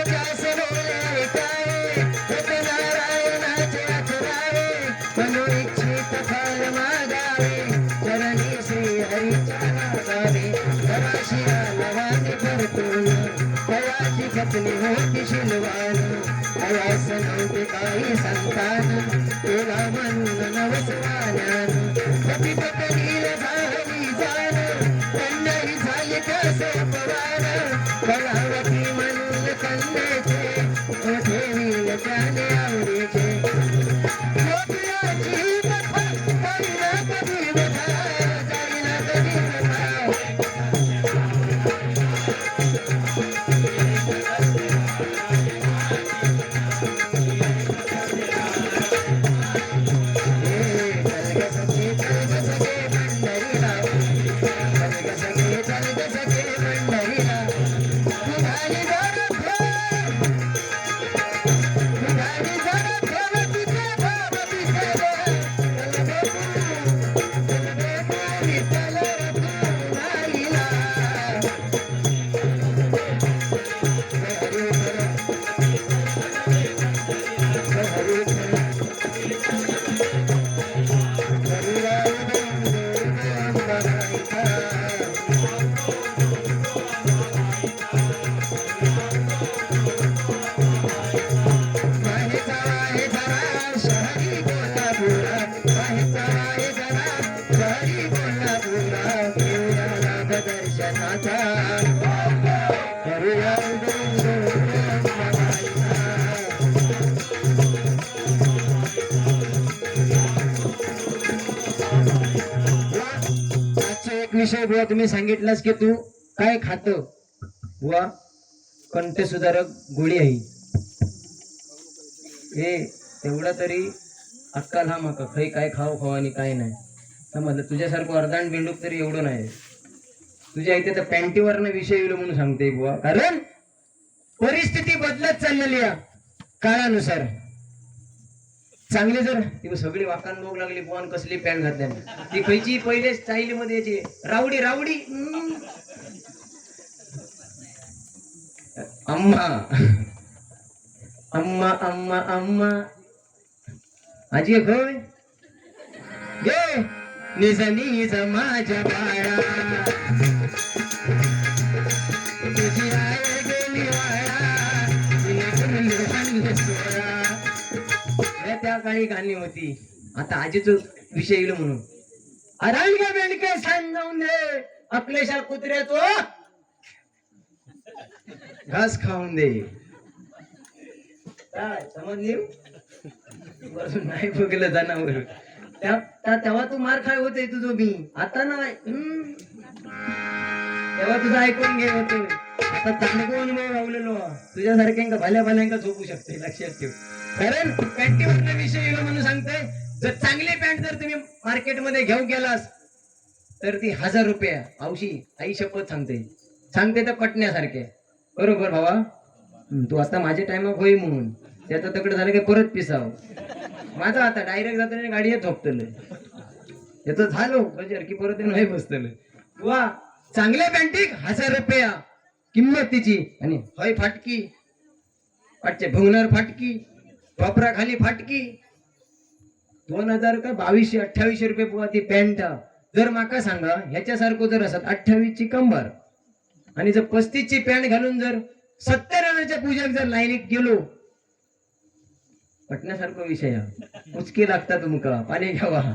त्यास बोले काय एक नारायणाचे आचरावे, मनोइच्छित फल मागावे. चरणी श्री हरीच्या नागावे, तवाशिया लवाने परतून. तयाची पत्नी होती शिलवान. आई संतान तुला म्हणून नवसवाल्यान कधी पकडील झाली जाण कन्याई झाली कसं पवार कलावती म्हणून कन्याचे ठेवील त्याने आवडीचे लोकयाची कथा जाईना कधी व्यथा जाईना कधी व्यथा विषय बुवा तुम्ही सांगितलास की तू काय खातो बुवा कंठ सुधारक गोळी आहे हे तेवढा तरी अक्कल हा मका काही काय खाऊ आणि काय नाही समजलं तुझ्यासारखं अर्धांड बेंडूक तरी एवढं नाही तुझ्या इथे तर पॅन्टीवरनं विषय येईल म्हणून सांगते बुवा कारण परिस्थिती बदलत चाललेली आहे काळानुसार चांगले जर ती सगळी वाकान लोक लागली बुवान कसली पॅन्ट घातल्या ती खयची पहिले स्टाईल मध्ये याची रावडी रावडी अम्मा अम्मा अम्मा अम्मा आजी खय गे निज निज माझ्या बाळा तुझी आई गेली वाळा तिने आणले सोळा त्या काळी गाणी होती आता आजीच विषय येईल म्हणून अरांगा बेंडके सांग जाऊन दे अकलेशा कुत्र्याचो घास खाऊन दे काय समजली बसून नाही बघलं जनावर तेव्हा तू मार खाय होते तुझं मी आता नाही तेव्हा तुझं ऐकून घे होते आता चांगलं अनुभव रावलेलो तुझ्यासारख्या भल्या भल्यांका झोपू शकते लक्षात ठेव कारण पॅन्टीवरचा विषय येलो म्हणून सांगतोय जर चांगली पॅन्ट जर तुम्ही मार्केटमध्ये घेऊन गेलास तर ती 1000 रुपये औशी आई शपथ सांगते तर पटण्यासारखे बरोबर भावा तू आता माझ्या टायमा होई म्हणून त्याचं तकडे झालं की परत पिसाव माझा आता डायरेक्ट जाताना गाडी झोपतलं त्याचं झालो बजर की परत नाही बसतलं वा चांगल्या पॅन्टीक 1000 रुपये किंमत तिची आणि हय फाटकी पाठचे भंगणार फाटकी वापरा खाली फाटकी 2000 का 2200-2800 रुपये बुवा ती पॅन्ट जर माका सांगा ह्याच्यासारखं जर असत 28 ची कंबर आणि जर 35 ची पॅन्ट घालून जर 70 आण्याच्या पूजेक जर लाईनीत गेलो पटण्यासारखा विषय उचकी लागता तुमका पाणी घ्यावा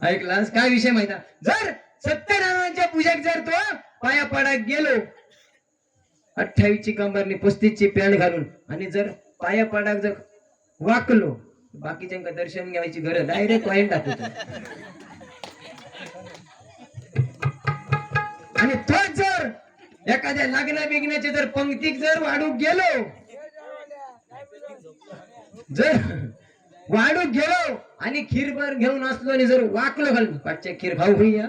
ऐकलास काय विषय माहिती जर 70 आण्याच्या पूजेक जर तो पाया पडाक गेलो 28 ची कंबरनी 35 ची पॅन्ट घालून आणि जर पाया पडाक जर वाकलो बाकीच्यांका दर्शन घ्यायची गरज डायरेक्ट पॉइंट टाकतो आणि तो जर एखाद्या लग्न बिग्नाचे जर पंक्तीक जर वाढूक गेलो जर वाढूक गेलो आणि खीरभर घेऊन असलो आणि जर वाकलो घालून पाठच्या खीर खाऊ होईया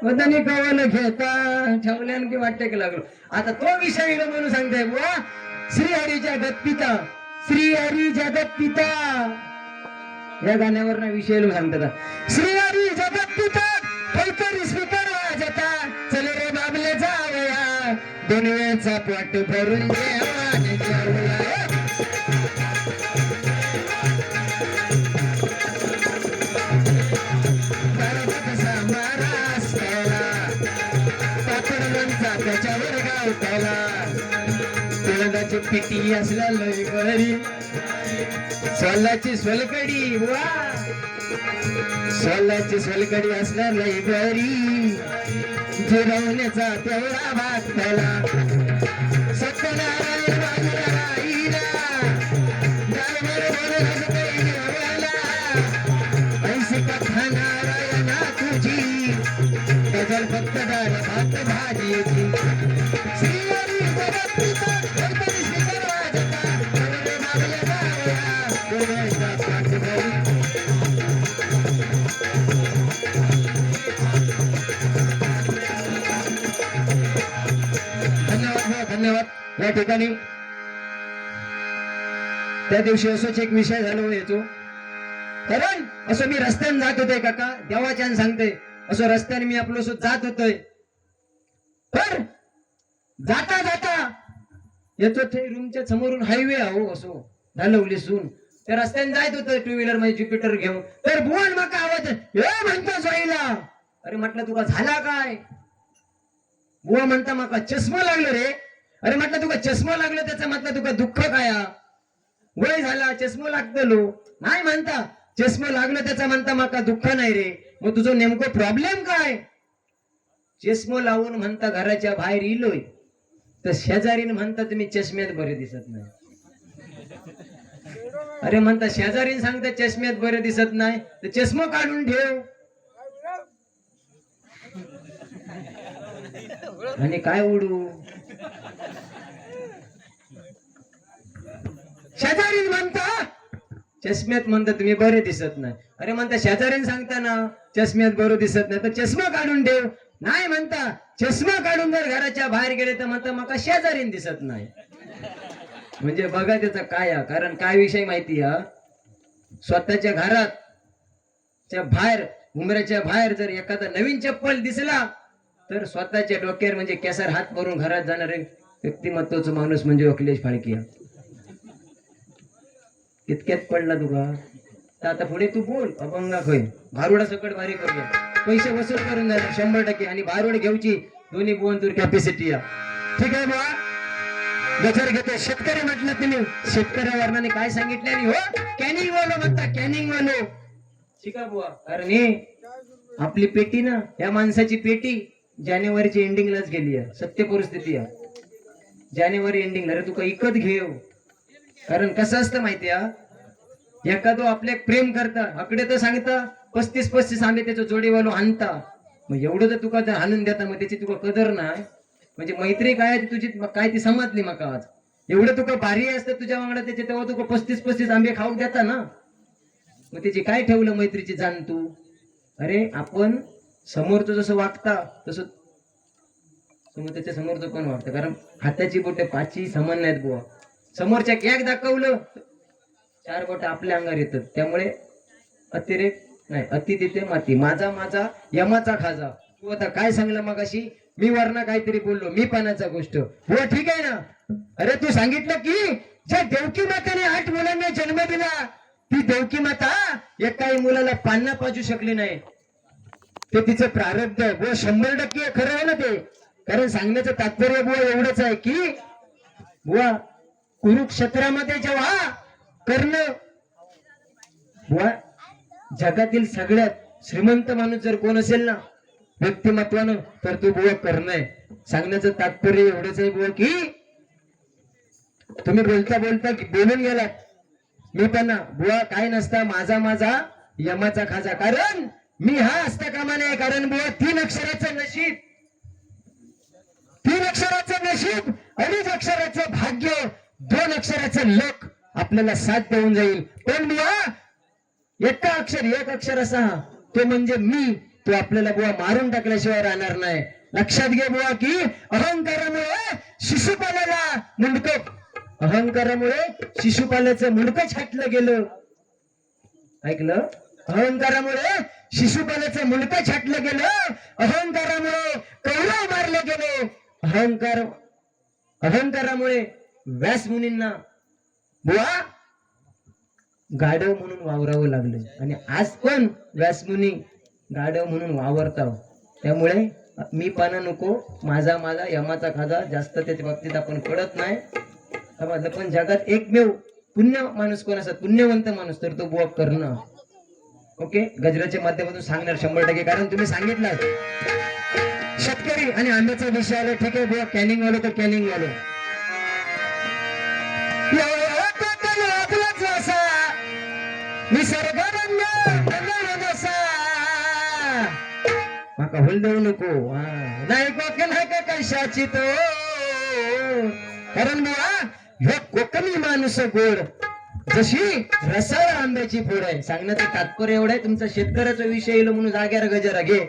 मदानी कवाला घेता ठेवल्यान की वाटते की लागलो आता तो विषय म्हणून सांगताय बुवा श्री हरी जगत पिता या गाण्यावर विषय सांगतात श्री हरी जगत पिता काहीतरी स्वीकार वाजता चल रे बाबले जाऊया दुनियेचा पोट भरून जेवण जेवूया त्याच्यावर गाव त्याला पिटी असल्या लई बरी सोलाची सोलकडी वा सोलाची सोलकडी असणार लई बरी जिरवण्याचा तेवढा भाग त्याला सत्यनारायण बाजूला राहिला गायवर बोलत काही देवाला ऐसी कथा नारायणा तुझी गजल फक्त डाळ भात भाजीची श्रीहरी जगत्तीचा गणपती श्रीकर वाजता गौरे बाबले गावया गौरेचा पाठ भरी धन्यवाद या ठिकाणी त्या दिवशी असोच एक विषय झालो येतो कारण असं मी रस्त्याने जात होते काका देवाच्यान सांगते असं रस्त्याने मी आपलं जात होतोय तर जाता जाता येतो ते रूमच्या समोरून हायवे आहो असो ढालवली सून त्या रस्त्याने जायत होतं टू व्हीलर मध्ये ज्युपिटर घेऊन तर बुवान माका आवाज म्हणतो जाईला अरे म्हटलं तुका झाला काय बुवा म्हणता माका चष्मा लागलो रे अरे म्हटलं तुका चष्मा लागलो त्याचा म्हटलं तुका दुःख काय वय झाला चष्मा लागतलो नाही म्हणता चष्मा लागलो त्याचा म्हणता माका दुःख नाही रे मग तुझं नेमकं प्रॉब्लेम काय चष्मा लावून म्हणता घराच्या बाहेर इलोय तर शेजारीने म्हणता तुम्ही चष्म्यात बरे दिसत नाही अरे म्हणता शेजारीने सांगता चष्म्यात बरे दिसत नाही तर चष्मा काढून ठेव आणि काय उडू शेजारीने म्हणता चष्म्यात म्हणता तुम्ही बरे दिसत नाही अरे म्हणता शेजारीने सांगता ना चष्म्यात बरं दिसत नाही तर चष्मा काढून ठेव नाही म्हणता चष्मा काढून जर घराच्या बाहेर गेले तर म्हणता मका शेजारीने दिसत नाही म्हणजे बघा त्याचा काय कारण काय विषय माहिती स्वतःच्या घरात च्या बाहेर उमऱ्याच्या बाहेर जर एखादा नवीन चप्पल दिसला तर स्वतःच्या डोक्यावर म्हणजे केसर हात भरून घरात जाणारे व्यक्तिमत्वाचा माणूस म्हणजे अखिलेश फाळके इतक्यात पडला तुका तर आता पुढे तू बोल अभंगा खोय भारुडा सकट भारी करूया पैसे वसूल करून जाणार 100% आणि भारुड घेऊची दोन्ही बुवन तुर कॅपॅसिटी ठीक आहे बा गजर घेतो शेतकरी म्हटलं तुम्ही शेतकऱ्या वर्णाने काय सांगितले आणि हो कॅनिंग वालो म्हणता कॅनिंग वालो ठीक आहे बुवा कारण हे आपली पेटी ना या माणसाची पेटी जानेवारीच्या एंडिंगलाच गेली आहे सत्य परिस्थिती आहे जानेवारी एंडिंगला अरे तुका इकत घेऊ कारण कसं असतं माहितीये एखादो आपल्या प्रेम करता आकडे तर सांगता 35 आंबे त्याचं जोडीवालो आणता मग एवढं तर तुका आणून देता मग त्याची तुका कदर नाही म्हणजे मैत्री काय तुझी काय ती समजली मका आज एवढं तुका भारी असतं तुझ्या वांगडा त्याचे तेव्हा तुका 35 आंबे खाऊ देता ना मग त्याची काय ठेवलं मैत्रीची जाण तू अरे आपण समोरचं जसं वागता तसं त्याच्या समोरचं पण वागतं कारण हाताची बोटे 5 समान नाहीत बुवा समोरच्या एक दाखवलं 4 बोट आपल्या अंगावर येतात त्यामुळे अतिरेक नाही अति तिथे माती माझा माझा यमाचा खाजा तू आता काय सांगलं मग अशी मी वरना काहीतरी बोललो मी पाण्याचा गोष्ट हो ठीक आहे ना अरे तू सांगितलं की ज्या देवकी माताने 8 मुलांना जन्म दिला ती देवकी माता एकाही मुलाला पान्ना पाजू शकली नाही ते तिचं प्रारब्ध बुवा 100% खरं आहे ना ते कारण सांगण्याचं तात्पर्य बुवा एवढंच आहे की बुवा कुरुक्षेत्रामध्ये जेव्हा कर्ण बुवा जगातील सगळ्यात श्रीमंत माणूस जर कोण असेल ना व्यक्तिमत्वानं तर तो बुवा कर्ण आहे सांगण्याचं तात्पर्य एवढंच आहे बुवा की तुम्ही बोलता बोलता बोलून गेलात मी पण बुवा काय नसता माझा माझा यमाचा खाजा कारण मी हा असता कामा नये कारण बुवा 3 अक्षराचं नशीब 3 अक्षराचं नशीब 2 अक्षराचं भाग्य 2 अक्षराचं लक आपल्याला साथ देऊन जाईल पण बुवा एक अक्षर असा तो म्हणजे मी तो आपल्याला बुवा मारून टाकल्याशिवाय राहणार नाही लक्षात घे बुवा की अहंकारामुळे शिशुपालाला मुंडक अहंकारामुळे शिशुपालाचं मुंडकं छाटलं गेलं ऐकलं अहंकारामुळे शिशुपालाचं मुंडकं छाटलं गेलं अहंकारामुळे कौरव मारले गेले अहंकारामुळे व्यास मुनींना बुवा गाढव म्हणून वावरावं लागलं आणि आज पण व्यासमुनी गाढव म्हणून वावरताव त्यामुळे मी पाना नको माझा यमाचा खाजा जास्त त्याच्या बाबतीत आपण कळत नाही पण जगात एकमेव पुण्य माणूस कोण असतात, पुण्यवंत माणूस, तर तो बुवा करणं. ओके, गजराच्या माध्यमातून सांगणार 100%, कारण तुम्ही सांगितलं शेतकरी आणि आंब्याचा विषय आला. ठीक आहे बुवा, कॅनिंग वालो तर कॅनिंग वालो माका होल देऊ नको. नाही कोकण आहे का कशाची तो, कारण बुवा ह्यो कोकणी माणूस गोड जशी रसाळ आंब्याची फोड आहे. सांगण्याचं तात्पर्य एवढं आहे, तुमचा शेतकऱ्याचा विषय येईल म्हणून जाग्यावर गजरा घे.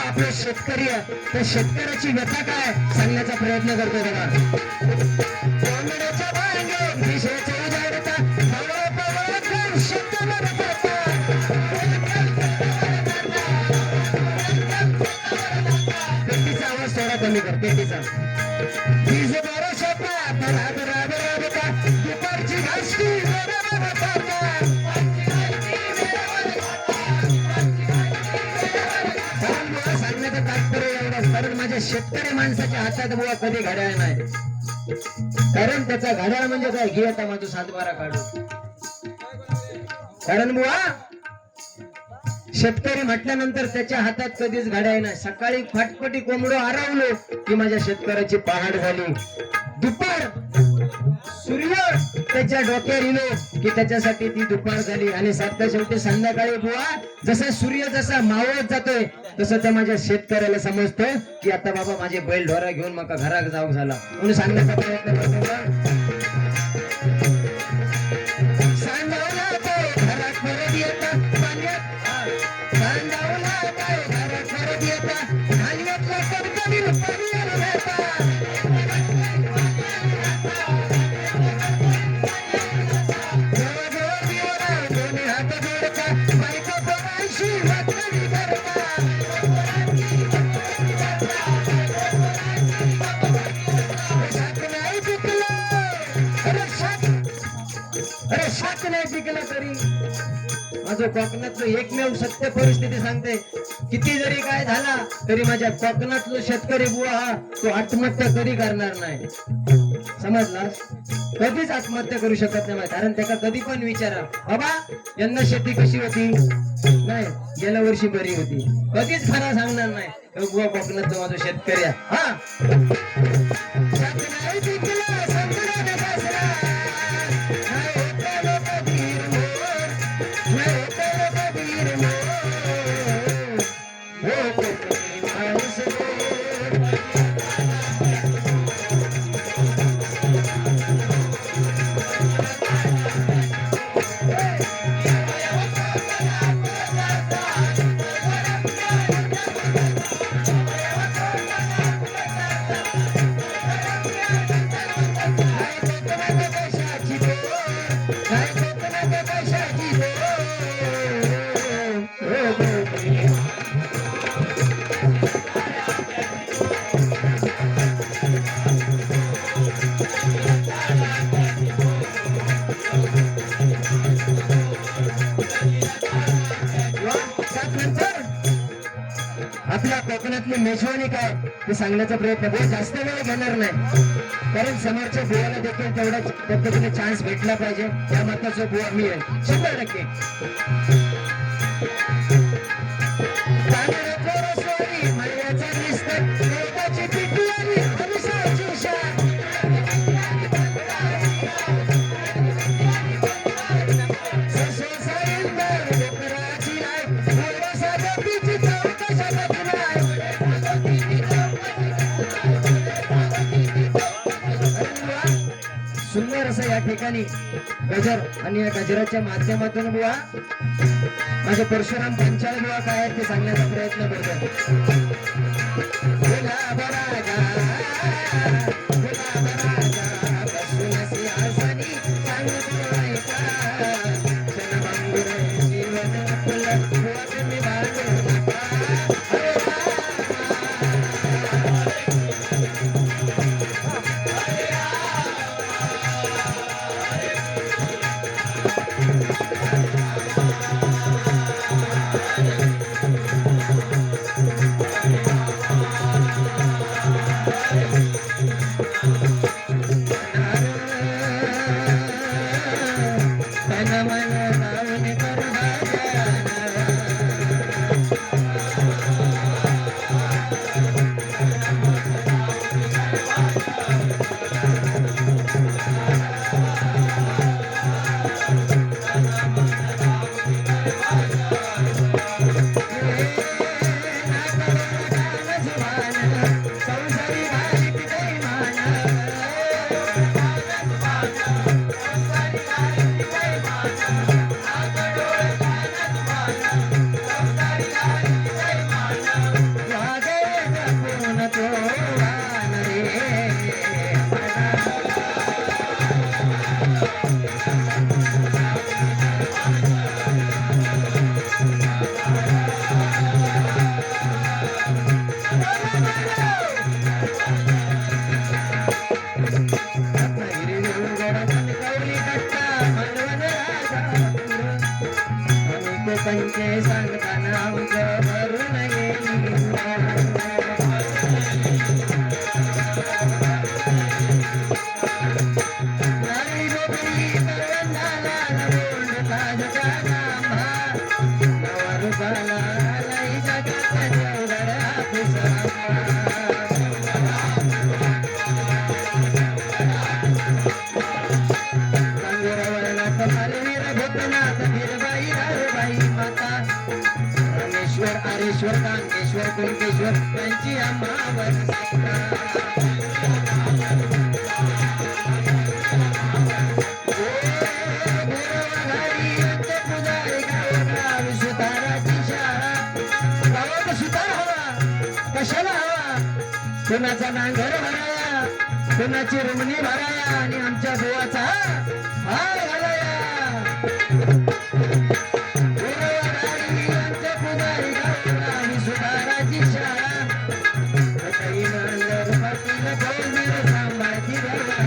आपले शेतकरी त्या शेतकऱ्याची व्यथा काय सांगण्याचा प्रयत्न करतो बघा. पेटीचा आवाज थोडा कमी कर, पेटीचा. दुपारची घासकी सांगण्याचं तात्पर्य एवढंच, कारण माझ्या शेतकरी माणसाच्या हातात बुवा कधी घड्याळ नाही. कारण त्याचा घड्याळ म्हणजे काय, घे आता माझं 7-12 काढू. कारण बुवा शेतकरी म्हटल्यानंतर त्याच्या हातात कधीच घड्याळ नाही. सकाळी फाटपटी कोंबडो आरावलो की माझ्या शेतकऱ्याची पहाट झाली. दुपार सूर्य त्याच्या डोक्यावर येलो की त्याच्यासाठी ती दुपार झाली. आणि सातच्या शेवटी संध्याकाळी बुवा जसा सूर्य जसा मावळत जातोय तसं त्या माझ्या शेतकऱ्याला समजतं की आता बाबा माझे बैल ढोरा घेऊन मका घरात जाऊ झाला म्हणून सांगण्याचा प्रयत्न करतो. अरे शाक नाही पिकला तरी माझं कोकणातलं एकमेव सत्य परिस्थिती सांगते. किती जरी काय झाला तरी माझ्या कोकणातलं शेतकरी बुवा हा तो आत्महत्या कधी करणार नाही. समजला, कधीच आत्महत्या करू शकत नाही. कारण त्याला कधी पण विचारा, बाबा यंदा शेती कशी होती, नाही गेल्या वर्षी बरी होती, कधीच खरा सांगणार नाही. बुवा कोकणातलं माझं शेतकरी हा आपल्या कोकणातली मेजवानी काय ते सांगण्याचा प्रयत्न बहुत जास्त वेळ घेणार नाही. कारण समोरच्या बुवाला देखील तेवढ्या पद्धतीने चान्स भेटला पाहिजे. या मताचा बुवा मी आहे 100%. सुंदर असं या ठिकाणी गजर आणि या गजराच्या माध्यमातून बुवा माझे परशुराम पंचाल बुवा काय आहेत ते सांगण्याचा प्रयत्न करतो. गुलाब राजा, गुलाब राजा, बसून सिंहासनी सांगतो ऐका, जनमंगुर जीवन फुल बुवा तुम्ही बांधू नका. पंचे सांगताना आमचं भरून येईल. नारी गोपी करवंदाला नवोंड ताजचा नामा, नवरूपाला लाई जगाचा देवगड आपुसामा. नाथ मालवीर भूतनाथ वीरबाई राहुबाई माता, रामेश्वर आरेश्वर कांतेश्वर कुंकेश्वर यांची अम्मावर सत्ता. गुरुवाघारी यांचे पुजारी गावोगाव सुताराची शाळा. गावात सुतार हवा कशाला हवा, कुणाचा नांगर भराया, कुणाची रुमणी भराया आणि आमच्या बुवाचा हार घालाया. गुरुवाघारी यांचे पुजारी गावोगावी सुताराची शाळा. काही नांगर पाटील गौमीर सांभाळती देवा.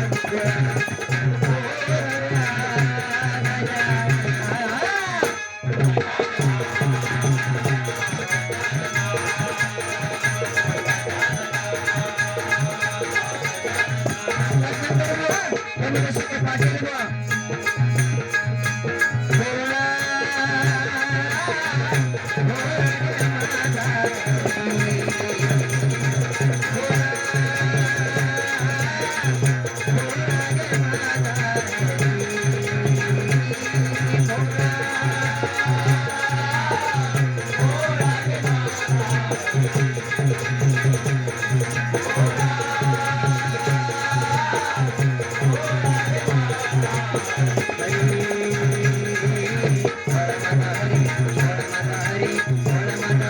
हरी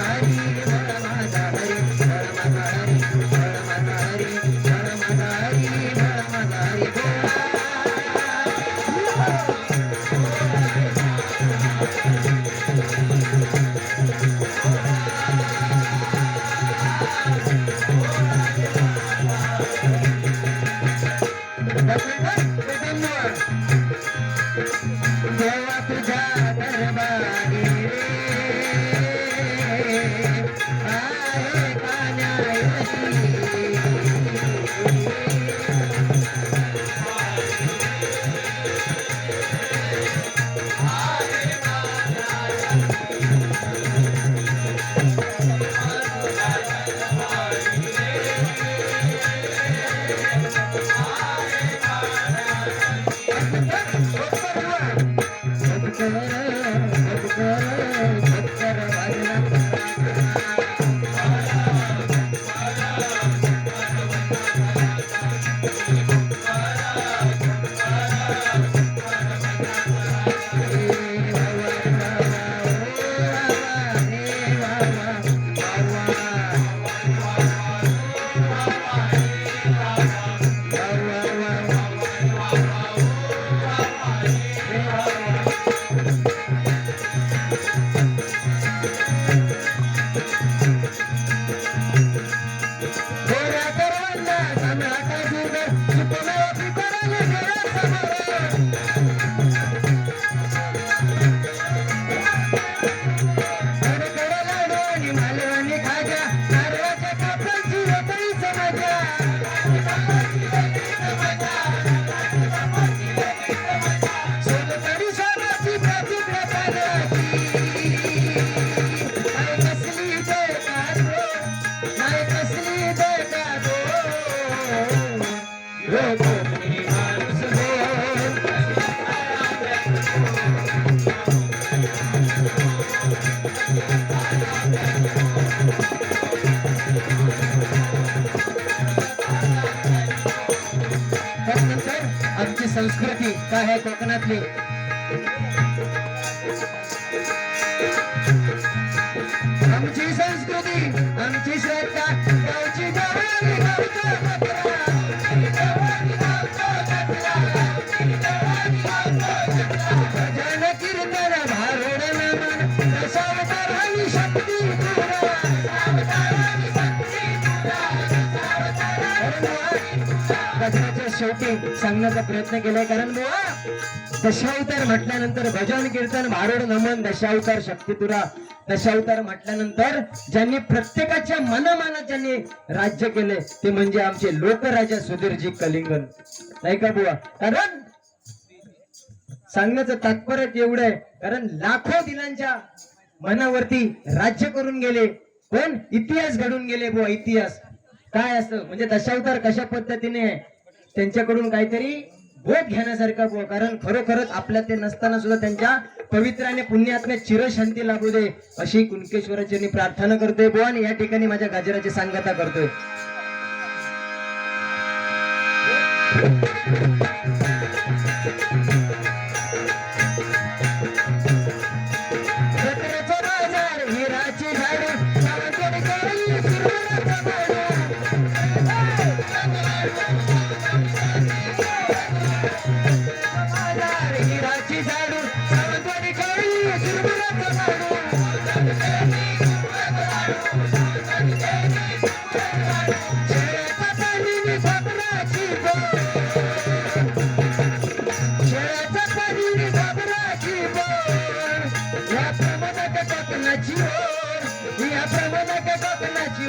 संस्कृती काय आहे कोकणातली. आमची संस्कृती आमची श्रद्धा गावची जवानी गावचा जत्रा. भजन कीर्तन भारुड नमन दशावतारांनी शक्ती गजराच्या शेवटी सांगण्याचा प्रयत्न केलाय. कारण बुवा दशावतार म्हटल्यानंतर भजन कीर्तन भारुड नमन दशावतार शक्ती तुरा. दशावतार म्हटल्यानंतर ज्यांनी प्रत्येकाच्या मनामानात ज्यांनी राज्य केले ते म्हणजे आमचे लोकराजा सुधीरजी कलिंगन. नाही का बुवा. कारण सांगण्याचं तात्पर्य एवढं आहे कारण लाखो दिनांच्या मनावरती राज्य करून गेले. कोण इतिहास घडून गेले बुवा. इतिहास काय असतं म्हणजे दशावतार कशा पद्धतीने त्यांच्याकडून काहीतरी बोध घेण्यासारखा बुवा. कारण खरोखरच आपल्या ते नसताना सुद्धा त्यांच्या पवित्र आणि पुण्यात्म्या चिरशांती लाभू दे अशी कुणकेश्वराची मी प्रार्थना करतोय बुवा. आणि या ठिकाणी माझ्या गजराची सांगता करतोय. या प्रमाणात कोकणाची